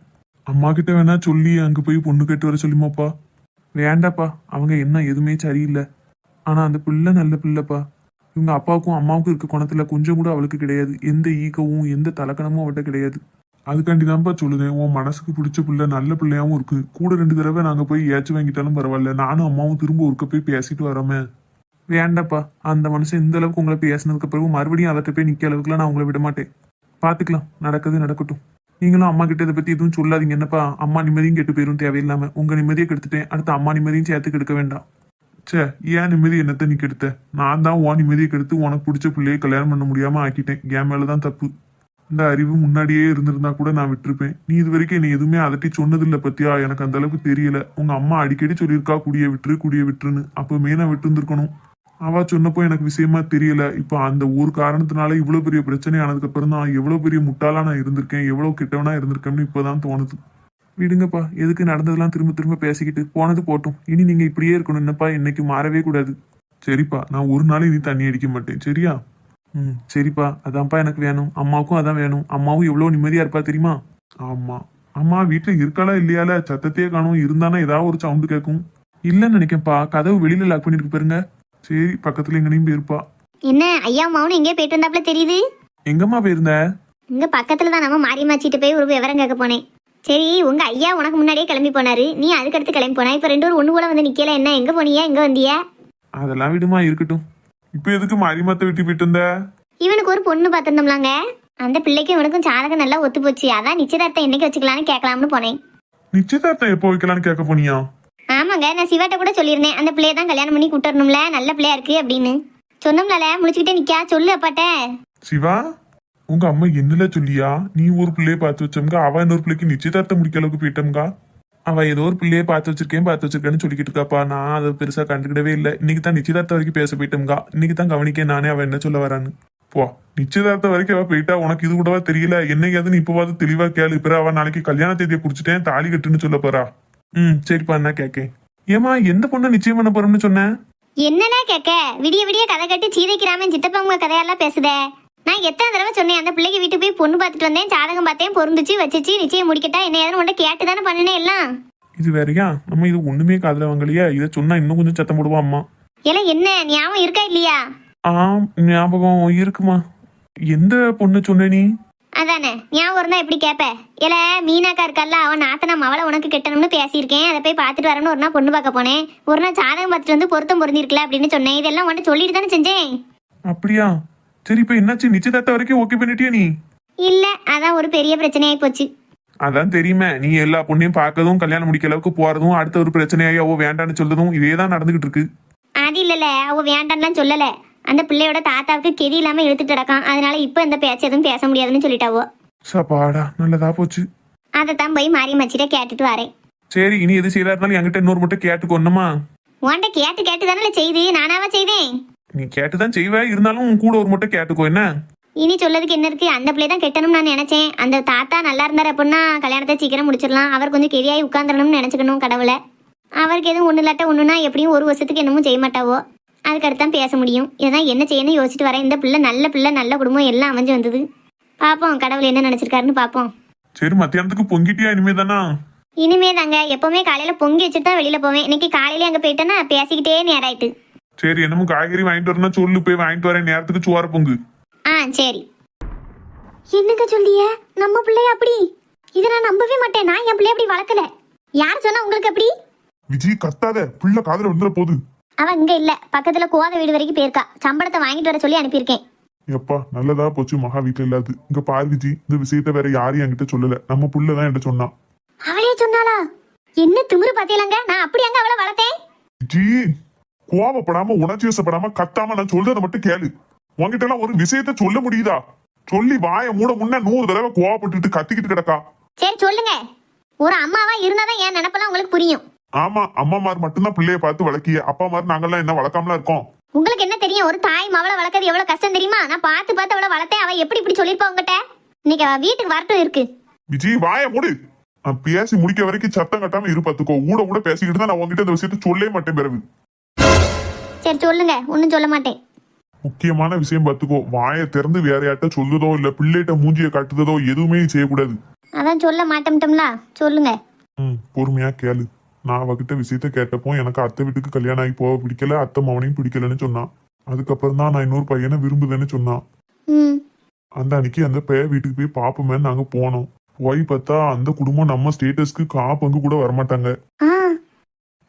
அம்மா கிட்ட வேணா சொல்லி அங்க போய் பொண்ணு கேட்டு வர சொல்லிமாப்பா. வேண்டாப்பா, அவங்க என்ன எதுவுமே சரியில்லை. ஆனா அந்த பிள்ளை நல்ல பிள்ளைப்பா. இவங்க அப்பாவுக்கும் அம்மாவுக்கும் இருக்க குணத்துல கொஞ்சம் கூட அவளுக்கு கிடையாது. எந்த ஈகவும் எந்த தலக்கணமும் அவட்ட கிடையாது. அதுக்காண்டி தான்ப்பா சொல்லுதேன், உன் மனசுக்கு பிடிச்ச பிள்ளை நல்ல பிள்ளையாவும் இருக்கு. கூட 2 தடவை நாங்க போய் ஏச்சு வாங்கிட்டாலும் பரவாயில்ல, நானும் அம்மாவும் திரும்ப ஒருக்க போய் பேசிட்டு வரோமே. வேண்டாப்பா, அந்த மனுஷன் இந்த அளவுக்கு உங்களை பேசினதுக்கு பிறகு மறுபடியும் அவர்கிட்ட போய் நிக்க அளவுக்குலாம் நான் உங்களை விட மாட்டேன். பாத்துக்கலாம், நடக்குது நடக்கட்டும். நீங்களும் அம்மா கிட்ட இதை பத்தி எதுவும் சொல்லாதீங்க. என்னப்பா, அம்மா நிம்மதியும் கெட்டு போயிரும் தேவையில்லாம. உங்க நிம்மதியை கெடுத்துட்டேன், அடுத்து அம்மா நிம்மதியும் சேர்த்து கெடுக்க வேண்டாம். ஏன் நிம்மதி என்னத்த நீ கெடுத்த? நான் தான் உன் நிம்மதியை கெடுத்து உனக்கு பிடிச்ச பிள்ளையை கல்யாணம் பண்ண முடியாம ஆக்கிட்டேன். என் மேலதான் தப்பு. இந்த அறிவு முன்னாடியே இருந்திருந்தா கூட நான் விட்டுருப்பேன். நீ இது வரைக்கும் என்னை எதுவுமே அதட்டி சொன்னதில்லை பத்தியா? எனக்கு அந்த அளவுக்கு தெரியல. உங்க அம்மா அடிக்கடி சொல்லியிருக்கா குடிய விட்டுருன்னு. அப்பவுமே நான் விட்டுருந்துருக்கணும். அவ சொன்னப்போ எனக்கு விஷயமா தெரியல. இப்ப அந்த ஒரு காரணத்தினால இவ்வளவு பெரிய பிரச்சனை ஆனதுக்கு அப்புறம் தான் எவ்வளவு பெரிய முட்டாளா நான் இருந்திருக்கேன், எவ்வளவு கெட்டவனா இருந்திருக்கேன்னு இப்பதான் தோணுது. விடுங்கப்பா, எதுக்கு நடந்ததெல்லாம் திரும்ப திரும்ப பேசிக்கிட்டு? போனது போட்டும். இனி நீங்க இப்படியே இருக்கணும். என்னப்பா, இன்னைக்கு மாறவே கூடாது. சரிப்பா, நான் ஒரு நாள் இனி தண்ணி அடிக்க மாட்டேன், சரியா? சரிப்பா, அதான்ப்பா எனக்கு வேணும். அம்மாவுக்கும் அதான் வேணும். அம்மாவும் எவ்வளவு நிம்மதியா இருப்பா தெரியுமா? ஆமா. அம்மா வீட்டுல இருக்காளா இல்லையால? சத்தத்தையே காணும். இருந்தானா ஏதாவது ஒரு சவுண்டு கேட்கும். இல்லன்னு நினைக்கேன்ப்பா, கதவு வெளியில லாக் பண்ணிருக்கு பாருங்க. சரி, பக்கத்துல எங்கனையும் போயிருப்பா. என்ன ஐயா மௌனம் எங்கே போயிட்டு வந்தாப்புல தெரியுது? எங்கம்மா போயிருந்த? இங்க பக்கத்துல தான் நம்ம மாரியம்மாச்சிட்டு போய் ஒரு விவரம் கேட்க போனேன். சரி, உங்க ஐயா உனக்கு முன்னாடியே கிளம்பி போனாரு, நீ அதுக்கடுத்து கிளம்பி போனா. இப்ப 2 பேரும் ஒண்ணு கூட வந்து நிக்கல. என்ன எங்க போனியா, எங்க வந்தியா? அதெல்லாம் விடுமா இருக்கட்டும். இப்ப எதுக்கு மாரியமாத்த விட்டு போயிட்டு இருந்த? இவனுக்கு ஒரு பொண்ணு பார்த்துருந்தோம்லாங்க. அந்த பிள்ளைக்கும் இவனுக்கும் ஜாதகம் நல்லா ஒத்து போச்சு. அதான் நிச்சயதார்த்தம் என்னைக்கு வச்சுக்கலான்னு கேட்கலாம்னு போனேன். நிச்சயதார்த்தம் எப்போ வைக்கலான்னு கேட்க போனியா? ஆமாங்க, நான் சிவாட்ட கூட சொல்லியிருந்தேன் அந்த பிள்ளைய தான் கல்யாணம் பண்ணி கூட்டணும்ல, நல்ல பிள்ளையா இருக்கு அப்படின்னு சொன்னோம்ல. முடிச்சுக்கிட்டே நிக்கா, சொல்லு அப்பாட்ட. சிவா, உங்க அம்மா என்னல சொல்லியா? நீ ஒரு பிள்ளைய பார்த்து வச்சோம்கா, அவ இன்னொரு பிள்ளைக்கு நிச்சயதார்த்தம் முடிக்க அளவுக்கு போயிட்டோம்கா. அவ ஏதோ ஒரு பிள்ளைய பார்த்து வச்சிருக்கேன்னு சொல்லிக்கிட்டு இருக்காப்பா. நான் அதை பெருசா கண்டுக்கிடவே இல்லை. இன்னைக்கு தான் நிச்சயதார்த்தம் வரைக்கும் பேச போயிட்டோம்கா. இன்னைக்கு தான் கவனிக்க நானே அவ என்ன சொல்ல வரான்னு. போ, நிச்சயதார்த்தம் வரைக்கும் அவ போயிட்டா. உனக்கு இது கூடவா தெரியல? என்னையாவது நீ இப்பவாது தெளிவா கேளு. பிற அவ நாளைக்கு கல்யாண தேதியை குடிச்சிட்டேன் தாலி கட்டுன்னு சொல்ல போறா. சரிப்பா, என்ன கேக்கேன். ஏமா, எந்த பொண்ணை நிச்சயம் பண்ண போறோம்னு சொன்ன? என்னன்னா கேட்க, விடிய விடிய கதை கட்டி சீதைக்கிராமன் சித்தப்பா கதையெல்லாம் பேசுதே. நான் எத்தனை தடவை சொன்னேன் அந்த பிள்ளைக்கு வீட்டுக்கு போய் பொண்ணு பார்த்துட்டு வந்தேன், ஜாதகம் பார்த்தேன், பொருந்துச்சு, வச்சிச்சு, நிச்சயம் முடிக்கட்டா, என்ன ஏதாவது உன்ட்ட கேட்டு தானே பண்ணினேன் எல்லாம். இது வேறையா? நம்ம இது ஒண்ணுமே காதுல வாங்கலையா? இதை சொன்னா இன்னும் கொஞ்சம் சத்தம் போடுவா அம்மா. எல்லாம் என்ன ஞாபகம் இருக்கா இல்லையா? ஞாபகம் இருக்குமா? எந்த பொண்ணு சொன்ன நீ? அதானே ஞாபகம் இருந்தா எப்படி கேப்ப? இல்ல மீனாக்கா இருக்கல்ல, அவன் நாத்தனா மவளை உனக்கு கெட்டணும்னு பேசியிருக்கேன். அதை போய் பார்த்துட்டு வரணும்னு ஒரு நாள் பொண்ணு பார்க்க போனேன். ஒரு நாள் ஜாதகம் பார்த்துட்டு வந்து பொருத்தம் பொருந்திருக்கல அப்படின்னு சொன்னேன். இதெல்லாம் உன்ட்ட சொல்லிட்டு தானே செஞ்சேன். அப்படியா? சரி, இப்ப என்னாச்சு? நிச்சயதார்த்தம் வரைக்கும் ஓகே பண்ணிட்டியா நீ? இல்ல, அதான் ஒரு பெரிய பிரச்சனையாயி போச்சு. அதான் தெரியுமே, நீ எல்லா பொண்ணையும் பார்க்கறதும் கல்யாணம் முடிக்க அளவுக்கு போறதும் அடுத்த ஒரு பிரச்சனையாகி அவ வேண்டான்னு சொல்றதும் இதேதான் நடந்துகிட்டு இருக்கு. அது இல்லல, அவ வேண்டான்லாம் சொல்லல. அந்த பிள்ளையோட தாத்தாவுக்கு கெதி இல்லாம இழுத்துட்டு கிடக்கான். அதனால இப்ப இந்த பேச்சு எதுவும் பேச முடியாதுன்னு சொல்லிட்டாவோ. சப்பாடா, நல்லதா போச்சு. அதைத்தான் போய் மாரியம்மாச்சிட்ட கேட்டுட்டு வரேன். சரி, இனி எது செய்யறா இருந்தாலும் என்கிட்ட இன்னொரு மட்டும் கேட்டுக்கொன்னுமா? உன்கிட்ட கேட்டு கேட்டு தானே செய்து, நானாவா செய்தேன்? நீ கேட்டுதான் செய்வ, இருந்தாலும் உன் கூட ஒரு மட்டும் கேட்டுக்கோ. என்ன இனி சொல்லதுக்கு என்ன இருக்கு? அந்த பிள்ளை தான் கெட்டணும்னு நான் நினைச்சேன். அந்த தாத்தா நல்லா இருந்தார் அப்படின்னா கல்யாணத்தை சீக்கிரம் முடிச்சிடலாம். அவர் கொஞ்சம் கெதியாகி உட்காந்துடணும்னு நினைச்சுக்கணும் கடவுளை. அவருக்கு எதுவும் ஒண்ணு இல்லாட்ட ஒண்ணுனா எப்படியும் ஒரு வருஷத்துக்கு என்னமும் செய்ய மாட்டாவோ. அதுக்கடுத்தான் பேச முடியும். இதான் என்ன செய்யணும்னு யோசிச்சுட்டு வரேன். இந்த பிள்ளை நல்ல குடும்பம் எல்லாம் அமைஞ்சு வந்தது. பாப்போம் கடவுள் என்ன நினைச்சிருக்காருன்னு பாப்போம். சரி, மத்தியானத்துக்கு பொங்கிட்டியா? இனிமே தானா? இனிமே தாங்க. எப்பவுமே காலையில பொங்கி வச்சுட்டு தான் வெளியில போவேன். இன்னைக்கு காலையில அங்க போயிட்டேன்னா பேசிக்கிட்டே நேராயிட்டு. சரி, என்னமோ காய்கறி வாங்கிட்டு வரணும் சொல்லு, போய் வாங்கிட்டு வரேன். நேரத்துக்கு சோற பொங்கு. சரி. என்னங்க சொல்லிய? நம்ம பிள்ளைய அப்படி? இதை நான் நம்பவே மாட்டேன். நான் என் பிள்ளைய அப்படி வளர்க்கல. யார் சொன்னா உங்களுக்கு அப்படி? விஜய், கத்தாத, பிள்ளை காதுல வந்துட போகுது. அவன் இங்க இல்ல, பக்கத்துல கோதை வீடு வரைக்கும் போயிருக்கா. சம்பளத்தை வாங்கிட்டு வர சொல்லி அனுப்பியிருக்கேன். எப்பா, நல்லதா போச்சு மகா வீட்டுல இல்லாது. இங்க பாரு விஜி, இந்த விஷயத்த வேற யாரையும் என்கிட்ட சொல்லல. நம்ம புள்ளதான் என்கிட்ட சொன்னான். அவளே சொன்னாளா? என்ன திமிரு பாத்தீங்களாங்க? நான் அப்படி அங்க அவளை வளர்த்தேன். ஜி, கோவப்படாம உணர்ச்சி வசப்படாம கத்தாம நான் சொல்றதை மட்டும் கேளு. உங்ககிட்ட எல்லாம் ஒரு விஷயத்த சொல்ல முடியுதா? சொல்லி வாய மூட முன்ன 100 தடவை கோவப்பட்டுட்டு கத்திக்கிட்டு கிடக்கா. சரி சொல்லுங்க. ஒரு அம்மாவா இருந்தாதான் என் நினைப்பெல்லாம் உங்களுக்கு புரியும். ஆமா, அம்மாமார் மட்டும்தான் பிள்ளைய பார்த்து வளர்க்கிய. அப்பா மாதிரி நாங்கெல்லாம் என்ன வளர்க்காமலாம் இருக்கோம்? உங்களுக்கு என்ன தெரியும்? ஒரு தாய் மவளை வளர்க்கறது எவ்வளவு கஷ்டம் தெரியுமா? நான் பார்த்து பார்த்து அவளை வளர்த்தேன். அவ எப்படி இப்படி சொல்லிருப்பா உங்ககிட்ட? இன்னைக்கு அவ வீட்டுக்கு வரட்டும் இருக்கு. விஜய், வாய மூடு. நான் பேசி முடிக்க வரைக்கும் சத்தம் கட்டாம இரு. பாத்துக்கோ, ஊட பேசிக்கிட்டு தான் நான் உங்ககிட்ட இந்த விஷயத்த சொல்லவே மாட்டேன். பிறகு சரி சொல்லுங்க. ஒன்னும் சொல்ல மாட்டேன். முக்கியமான விஷயம் பாத்துக்கோ, வாயை திறந்து வேற யார்ட்ட சொல்லுதோ இல்ல பிள்ளைகிட்ட மூஞ்சிய காட்டுதோ எதுவுமே செய்யக்கூடாது. அதான் சொல்ல மாட்டோம்ல. சொல்லுங்க. பொறுமையா கேளு. நான் அவகிட்ட விஷயத்த கேட்டப்போ எனக்கு அத்தை வீட்டுக்கு கல்யாணம் ஆகி போக பிடிக்கல, அத்தை மவனையும் பிடிக்கலன்னு சொன்னான். அதுக்கப்புறம் தான் நான் இன்னொரு பையனை விரும்புதேன்னு சொன்னான். அந்த அன்னைக்கு அந்த பையன் வீட்டுக்கு போய் பாப்போமே நாங்க போனோம். போய் பார்த்தா அந்த குடும்பம் நம்ம ஸ்டேட்டஸ்க்கு பங்கு கூட வரமாட்டாங்க.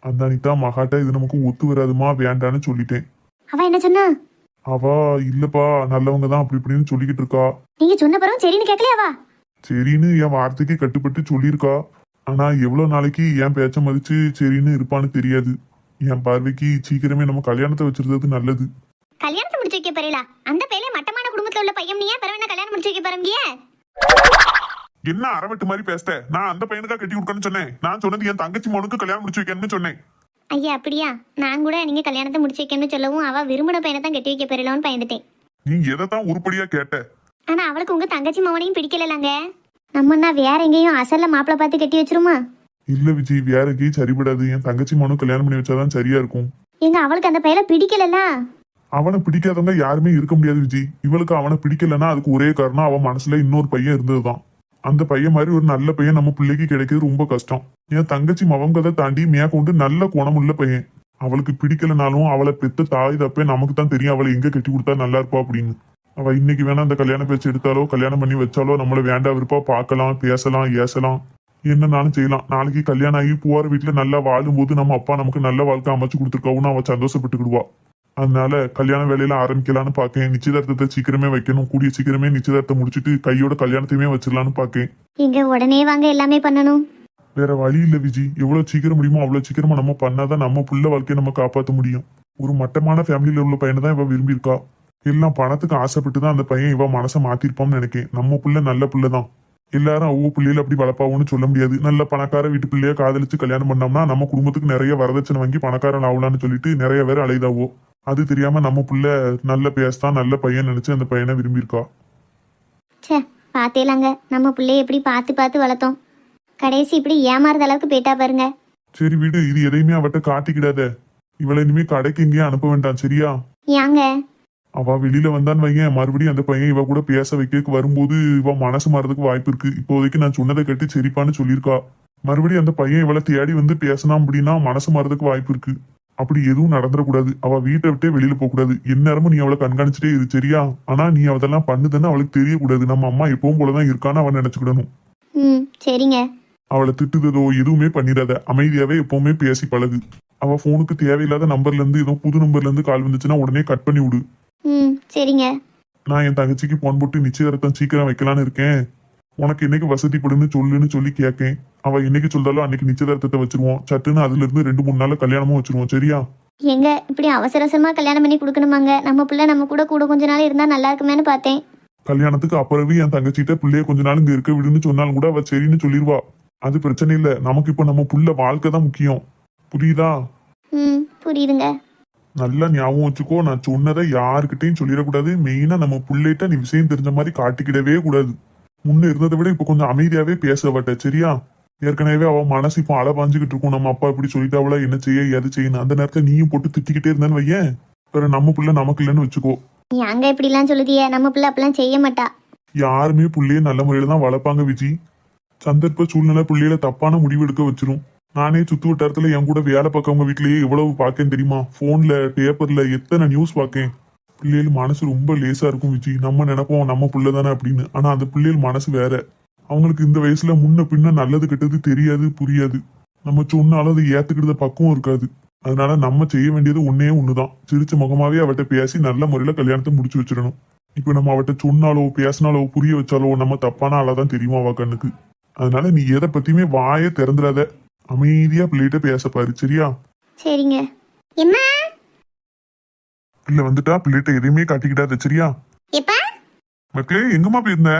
அந்த அன்னைக்கு தான் மகாட்ட இது நமக்கு ஒத்து வராதுமா, வேண்டான்னு சொல்லிட்டேன். அவ என்ன சொன்னா? அவ இல்லப்பா, நல்லவங்க தான் அப்படி இப்படின்னு சொல்லிக்கிட்டு இருக்கா. நீங்க சொன்ன பிறகு சரின்னு கேட்கலையாவா? சரின்னு என் வார்த்தைக்கு கட்டுப்பட்டு சொல்லியிருக்கா. ஆனா எவ்வளவு நாளைக்கு என் பேச்ச மதிச்சு சரின்னு இருப்பான்னு தெரியாது. என் பார்வைக்கு சீக்கிரமே நம்ம கல்யாணத்தை வச்சிருந்தது நல்லது. கல்யாணத்தை முடிச்சு வைக்க போறீங்களா? அந்த பையலே மட்டமான குடும்பத்துல உள்ள பையன். நீ பிறகு என்ன கல்யாணம் முடிச்சு வைக்க போறீங்க? என்ன அரவட்டு மாதிரி பேச? நான் அந்த பையனுக்கா கட்டி கொடுக்கணும்னு சொன்னேன். நான் சொன்னது என் தங்கச்சி மகனுக்கு கல்யாணம் முடிச்சு வைக்கணும்னு சொன்னேன். ஐயா அப்படியா? நான் கூட நீங்க கல்யாணத்தை முடிச்சு வைக்கணும்னு சொல்லவும் அவ விரும்பின பையனை தான் கட்டி வைக்க போறீங்களான்னு பயந்துட்டேன். நீ எதைத்தான் உருப்படியா கேட்ட? ஆனா அவளுக்கு உங்க தங்கச்சி மகனையும் பிடிக்கலங்க. நம்மன்னா வேற எங்கேயும் அசல்ல மாப்பிள்ள பார்த்து கட்டி வச்சிருமா? இல்ல விஜய், வேற எங்கேயும் சரிபடாது. என் தங்கச்சி மகனும் கல்யாணம் பண்ணி வச்சாதான் சரியா இருக்கும். எங்க அவளுக்கு அந்த பையனை பிடிக்கல. அவனை பிடிக்காதவங்க யாருமே இருக்க முடியாது விஜய். இவளுக்கு அவனை பிடிக்கலன்னா அதுக்கு ஒரே காரணம் அவன் மனசுல இன்னொரு பையன் இருந்ததுதான். அந்த பையன் மாதிரி ஒரு நல்ல பையன் நம்ம பிள்ளைக்கு கிடைக்கிறது ரொம்ப கஷ்டம். என் தங்கச்சி மவங்கதை தாண்டி மேற்கொண்டு நல்ல குணமுள்ள பையன். அவளுக்கு பிடிக்கலனாலும் அவளை பெத்த தாய் தப்பே நமக்கு தான் தெரியும் அவளை எங்க கட்டி கொடுத்தா நல்லா இருப்பா அப்படின்னு. அவ இன்னைக்கு வேணா அந்த கல்யாண பேச்சு எடுத்தாலோ கல்யாணம் பண்ணி வச்சாலோ நம்மள வேண்டா விருப்பா பார்க்கலாம், பேசலாம், ஏசலாம். என்னன்னாலும் செய்யலாம். நாளைக்கு கல்யாணம் ஆகி போற வீட்டுல நல்லா வாழும்போது நம்ம அப்பா நமக்கு நல்ல வாழ்க்கை அமைச்சு கொடுத்துருக்காவும் அவ சந்தோஷப்பட்டுக்கிடுவா. அதனால கல்யாண வேலையில ஆரம்பிக்கலான்னு பாக்கேன். நிச்சயதார்த்தத்தை சீக்கிரமே வைக்கணும். கூடிய சீக்கிரமே நிச்சயதார்த்தம் முடிச்சிட்டு கையோட கல்யாணத்தையுமே வச்சிடலான்னு பாக்கேன். இங்க உடனே வாங்க எல்லாமே பண்ணணும். வேற வழி இல்ல விஜி. எவ்வளவு சீக்கிரம் முடியுமோ அவ்வளவு சீக்கிரமா நம்ம பண்ணாதான் நம்ம புள்ள வாழ்க்கையை நம்ம காப்பாற்ற முடியும். ஒரு மட்டமான ஃபேமிலியில உள்ள பையனை தான் இவ விரும்பியிருக்கா. எல்லாம் பணத்துக்கு ஆசைப்பட்டு தான் அந்த பையன் இவ மனசை மாத்திருப்பான்னு நினைக்கேன். நம்ம புள்ள நல்ல புள்ளதான். எல்லாரும் அவ்வளோ பிள்ளைகள் அப்படி வளர்ப்பாவுன்னு சொல்ல முடியாது. நல்ல பணக்கார வீட்டு பிள்ளைய காதலிச்சு கல்யாணம் பண்ணோம்னா நம்ம குடும்பத்துக்கு நிறைய வரதட்சணை வாங்கி பணக்காரன் ஆகலான்னு சொல்லிட்டு நிறைய பேர் அலைதாவோ. அது தெரியாம நம்ம புள்ள நல்ல பேசதான் நல்ல பையன் நினைச்சு அந்த பையனை விரும்பியிருக்கா. சே பார்த்தேலாங்க, நம்ம பிள்ளைய எப்படி பார்த்து பார்த்து வளர்த்தோம். கடைசி இப்படி ஏமாறுத அளவுக்கு போயிட்டா பாருங்க. சரி வீடு, இது எதையுமே அவட்ட காட்டிக்கிடாத. இவளை இனிமே கடைக்கு எங்கேயும் அனுப்ப வேண்டாம் சரியா? ஏங்க அவ வெளியில வந்தான்னு வையன், மறுபடியும் அந்த பையன் இவ கூட பேச வைக்க வரும்போது இவ மனசு மாறதுக்கு வாய்ப்பு இருக்கு. இப்போதைக்கு நான் சொன்னதை கேட்டு சரிப்பான்னு சொல்லியிருக்கா. மறுபடியும் அந்த பையன் இவளை தேடி வந்து பேசினா அப்படின்னா மனசு மாறதுக்கு வாய்ப்பு இருக்கு. அப்படி எதுவும் நடந்துடக்கூடாது. அவ வீட்டை விட்டே வெளியில போக கூடாது. எந்நேரமும் நீ அவளை கண்காணிச்சுட்டே இரு சரியா? ஆனா நீ அதெல்லாம் பண்ணுதுன்னு அவளுக்கு தெரியக்கூடாது. நம்ம அம்மா எப்பவும் போலதான் இருக்கான்னு அவன் நினைச்சுக்கிடணும். சரிங்க. அவளை திட்டுதோ எதுவுமே பண்ணிடாத. அமைதியாவே எப்பவுமே பேசி பழகு. அவ போனுக்கு தேவையில்லாத நம்பர்ல இருந்து ஏதோ புது நம்பர்ல இருந்து கால் வந்துச்சுன்னா உடனே கட் பண்ணி விடு. சரிங்க. நான் என் தங்கச்சிக்கு போன் போட்டு நிச்சயதார்த்தம் சீக்கிரம் வைக்கலான்னு இருக்கேன். உனக்கு என்னைக்கு வசதிப்படுன்னு சொல்லுன்னு சொல்லி கேட்கேன். அவ என்னைக்கு சொல்றாலும் அன்னைக்கு நிச்சயதார்த்தத்தை வச்சிருவோம். சட்டுன்னு அதுல இருந்து 2-3 நாள்ல கல்யாணமும் வச்சிருவோம் சரியா? எங்க இப்படி அவசர அவசரமா கல்யாணம் பண்ணி கொடுக்கணுமாங்க? நம்ம பிள்ளை நம்ம கூட கூட கொஞ்ச நாள் இருந்தா நல்லா இருக்குமேன்னு பார்த்தேன். கல்யாணத்துக்கு அப்புறவே என் தங்கச்சிட்ட பிள்ளைய கொஞ்ச நாள் இங்க இருக்க விடுன்னு சொன்னாலும் கூட அவ சரின்னு சொல்லிடுவா. அது பிரச்சனை இல்ல. நமக்கு இப்ப நம்ம புள்ள வாழ்க்கை தான் முக்கியம். புரியுதா? புரியுதுங்க. நல்லா ஞாபகம் வச்சுக்கோ. நான் சொன்னதை யாருக்கிட்டையும் சொல்லிடக்கூடாது. மெயினா நம்ம புள்ளைகிட்ட நீ விஷயம் தெரிஞ்ச மாதிரி காட்டிக்கிடவே கூடாது. முன்ன இருந்ததை விட இப்ப கொஞ்சம் அமைதியாவே பேசவட்ட சரியா? ஏற்கனவே அவ மனசு இப்போ பாஞ்சுக்கிட்டு இருக்கும். நம்ம அப்பா இப்படி சொல்லிட்டாவளா, என்ன செய்ய எது செய்யணும். அந்த நேரத்துல நீயும் போட்டு திட்டிக்கிட்டே இருந்தான்னு வையேன், வேற நம்ம புள்ள நமக்கு இல்லைன்னு வச்சுக்கோ. அங்க இப்படி எல்லாம் சொல்லுதிய? நம்ம பிள்ளை அப்பெல்லாம் செய்ய மாட்டா. யாருமே புள்ளைய நல்ல முறையில தான் வளர்ப்பாங்க விஜி. சந்தர்ப்ப சூழ்நிலை பிள்ளையில தப்பான முடிவு எடுக்க வச்சிரும். நானே சுத்து வட்டாரத்துல என் கூட வேலை பார்க்கவங்க வீட்லயே எவ்வளவு பாக்கேன் தெரியுமா? போன்ல பேப்பர்ல எத்தனை நியூஸ் பாக்கேன். பிள்ளைகள் மனசு ரொம்ப லேசா இருக்கும் விஜி. நம்ம நினைப்போம் நம்ம புள்ள தானே அப்படின்னு. ஆனா அந்த பிள்ளைகள் மனசு வேற. அவங்களுக்கு இந்த வயசுல முன்ன பின்ன நல்லது கெட்டது தெரியாது புரியாது. நம்ம சொன்னாலும் அதை ஏத்துக்கிட்ட பக்குவம் இருக்காது. அதனால நம்ம செய்ய வேண்டியது ஒன்னே ஒண்ணுதான். சிரிச்ச முகமாவே அவட்ட பேசி நல்ல முறையில கல்யாணத்தை முடிச்சு வச்சிடணும். இப்ப நம்ம அவட்ட சொன்னாலோ பேசினாலோ புரிய வச்சாலோ நம்ம தப்பான ஆளாதான் தெரியுமா அவ கண்ணுக்கு. அதனால நீ எதை பத்தியுமே வாயே திறந்துடாத. அமைதியா பிள்ளைகிட்ட பேச பாரு சரியா? சரிங்க. பிள்ளை வந்துட்டா பிள்ளைகிட்ட எதையுமே காட்டிக்கிட்டாத சரியா? மக்களே எங்கம்மா போயிருந்த?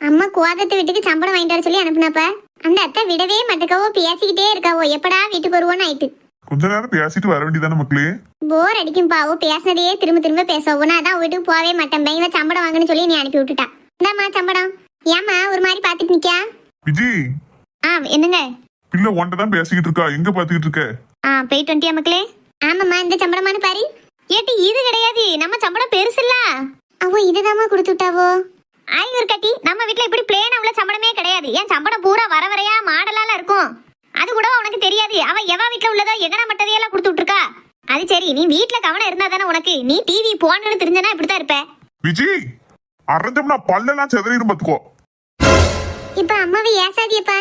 அம்மா குவாதத்தை வீட்டுக்கு சம்பளம் வாங்கிட்டு வர சொல்லி அனுப்புனப்ப அந்த அத்தை விடவே மாட்டேக்காவோ, பேசிக்கிட்டே இருக்காவோ. எப்படா வீட்டுக்கு வருவோன்னு ஆயிட்டு. கொஞ்ச நேரம் பேசிட்டு வர வேண்டியதானே மக்களே? போர் அடிக்கும் பாவோ, பேசினதையே திரும்ப திரும்ப பேசவும். நான் அதான் வீட்டுக்கு போவே மாட்டேன். பையன் சம்பளம் வாங்கன்னு சொல்லி நீ அனுப்பி விட்டுட்டா. இந்தாம்மா சம்பளம். ஏமா ஒரு மாதிரி பாத்துட்டு நிக்கா? விஜி என்னங்க? பிள்ளை ஒன்றை தான் பேசிக்கிட்டு இருக்கா. எங்க பாத்துக்கிட்டு இருக்க? போயிட்டு வந்துட்டியா மக்களே? ஆமாம்மா. இந்த சம்பளமானு பாரு. ஏட்டி இது கிடையாது, நம்ம சம்பளம் பெருசு இல்ல. அவ இதுதாம்மா கொடுத்து விட்டாவோ. ஆய்வர் கட்டி நம்ம வீட்டுல இப்படி பிளேன் உள்ள சம்பளமே கிடையாது. ஏன் சம்பளம் பூரா வர வரையா மாடலால இருக்கும். அது கூட உனக்கு தெரியாது. அவ எவா வீட்டுல உள்ளதோ எங்கன மட்டதையெல்லாம் கொடுத்து விட்டுருக்கா. அது சரி, நீ வீட்டுல கவனம் இருந்தா தானே உனக்கு. நீ டிவி போன்னு தெரிஞ்சனா இப்படித்தான் இருப்ப. விஜி அரைஞ்சோம்னா பல்லெல்லாம் செதறிடும் பாத்துக்கோ. இப்ப அம்மாவை ஏசாதியப்பா.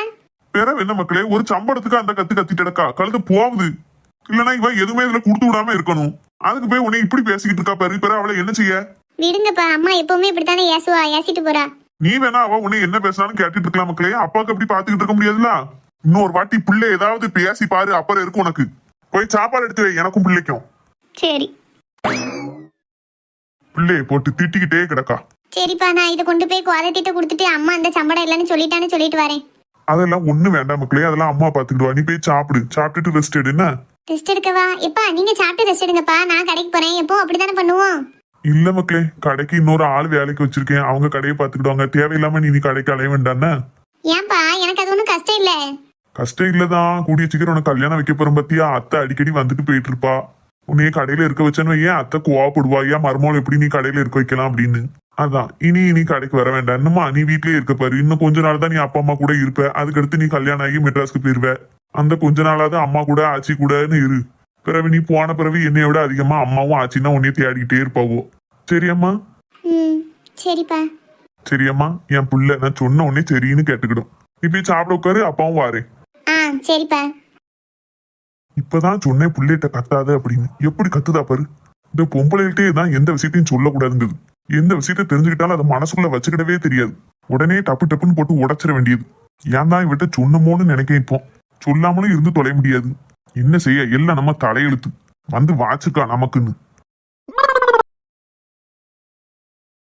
வேற என்ன மக்களே, ஒரு சம்பளத்துக்கு அந்த கத்திட்டடக்கா கழுத்து போகுது. இல்லனா இவ எதுவுமே இதுல கொடுத்து விடாம இருக்கணும். அதுக்கு போய் உன்னை இப்படி பேசிக்கிட்டு இருக்கா பாரு. பிற அவளை என்ன செய்ய? விடுங்கப்பா, அம்மா எப்பவுமே இப்படித்தானே ஏசுவா, ஏசிட்டு போறா. நீ வேணா அவ உன்னை என்ன பேசினாலும் கேட்டுட்டு இருக்கலாம் மக்களே. அப்பாவுக்கு அப்படி பாத்துக்கிட்டு இருக்க முடியாதுல்ல. இன்னொரு வாட்டி பிள்ளை ஏதாவது பேசி பாரு, அப்புறம் இருக்கும் உனக்கு. போய் சாப்பாடு எடுத்து வை எனக்கும் பிள்ளைக்கும். சரி. பிள்ளைய போட்டு திட்டிக்கிட்டே கிடக்கா. சரிப்பா, நான் இதை கொண்டு போய் குவாலிட்டிட்ட கொடுத்துட்டு அம்மா அந்த சம்பளம் இல்லைன்னு சொல்லிட்டு வரேன். அதெல்லாம் ஒண்ணு வேண்டாம் மக்களே, அதெல்லாம் அம்மா பாத்துக்கிடுவா. நீ போய் சாப்பிடு, சாப்பிட்டுட்டு ரெஸ்ட் எடு. என்ன ரெஸ்ட் எடுக்கவா? எப்பா நீங்க சாப்பிட்டு ரெஸ்ட் எடுங்கப்பா, நான் கடைக்கு போறேன். எப்போ அப்படித்தானே பண்ணுவோம். இல்ல மக்களே, கடைக்கு இன்னொரு ஆள் வேலைக்கு வச்சிருக்கேன். அவங்க கடையை பாத்துக்கிடுவாங்க. தேவையில்லாம நீ கடைக்கு அலைய வேண்டான்னு. ஏன்பா? எனக்கு அது ஒண்ணும் கஷ்டம் இல்ல. கஷ்டம் இல்லதான். கூடிய சீக்கிரம் உனக்கு கல்யாணம் வைக்க போறோம் பத்தியா? அத்தை அடிக்கடி வந்துட்டு போயிட்டு இருப்பா. உன்னைய கடையில இருக்க வச்சேன்னு ஏன் அத்தை கோவப்படுவா. ஏன் மருமகள் எப்படி நீ கடையில இருக்க வைக்கலாம் அப்படின்னு. அதான் இனி நீ கடைக்கு வர வேண்டாம். இன்னுமா நீ வீட்லயே இருக்க பாரு. இன்னும் கொஞ்ச நாள் தான் நீ அப்பா அம்மா கூட இருப்ப. அதுக்கடுத்து நீ கல்யாணம் ஆகி மெட்ராஸ்க்கு போயிருவ. அந்த கொஞ்ச நாளாவது அம்மா கூட ஆச்சி கூடன்னு இரு. பிறகு நீ போன பிறகு என்னைய விட அதிகமா அம்மாவும் ஆச்சின்னா உன்னைய தேடிக்கிட்டே இருப்பாவோ. சரியாம்மா? சரிப்பா. சரியம்மா, என் புள்ள நான் சொன்ன உடனே சரின்னு கேட்டுக்கிடும். நீ போய் சாப்பிட உட்காரு, அப்பாவும் வாரேன். ஆ சரிப்பா. இப்பதான் சொன்னேன் புள்ளைகிட்ட கத்தாத அப்படின்னு. எப்படி கத்துதா பாரு. இந்த பொம்பளைகிட்டே தான் எந்த விஷயத்தையும் சொல்லக்கூடாதுங்குது. எந்த விஷயத்த தெரிஞ்சுக்கிட்டாலும் அதை மனசுக்குள்ள வச்சுக்கிடவே தெரியாது. உடனே டப்பு டப்புன்னு போட்டு உடைச்சிட வேண்டியது. ஏன் தான் இவட்ட சொன்னமோன்னு நினைக்க. இப்போ சொல்லாமலும் இருந்து தொலை முடியாது. என்ன செய்ய, எல்லாம் நம்ம தலையெழுத்து வந்து வாச்சுக்கா நமக்குன்னு.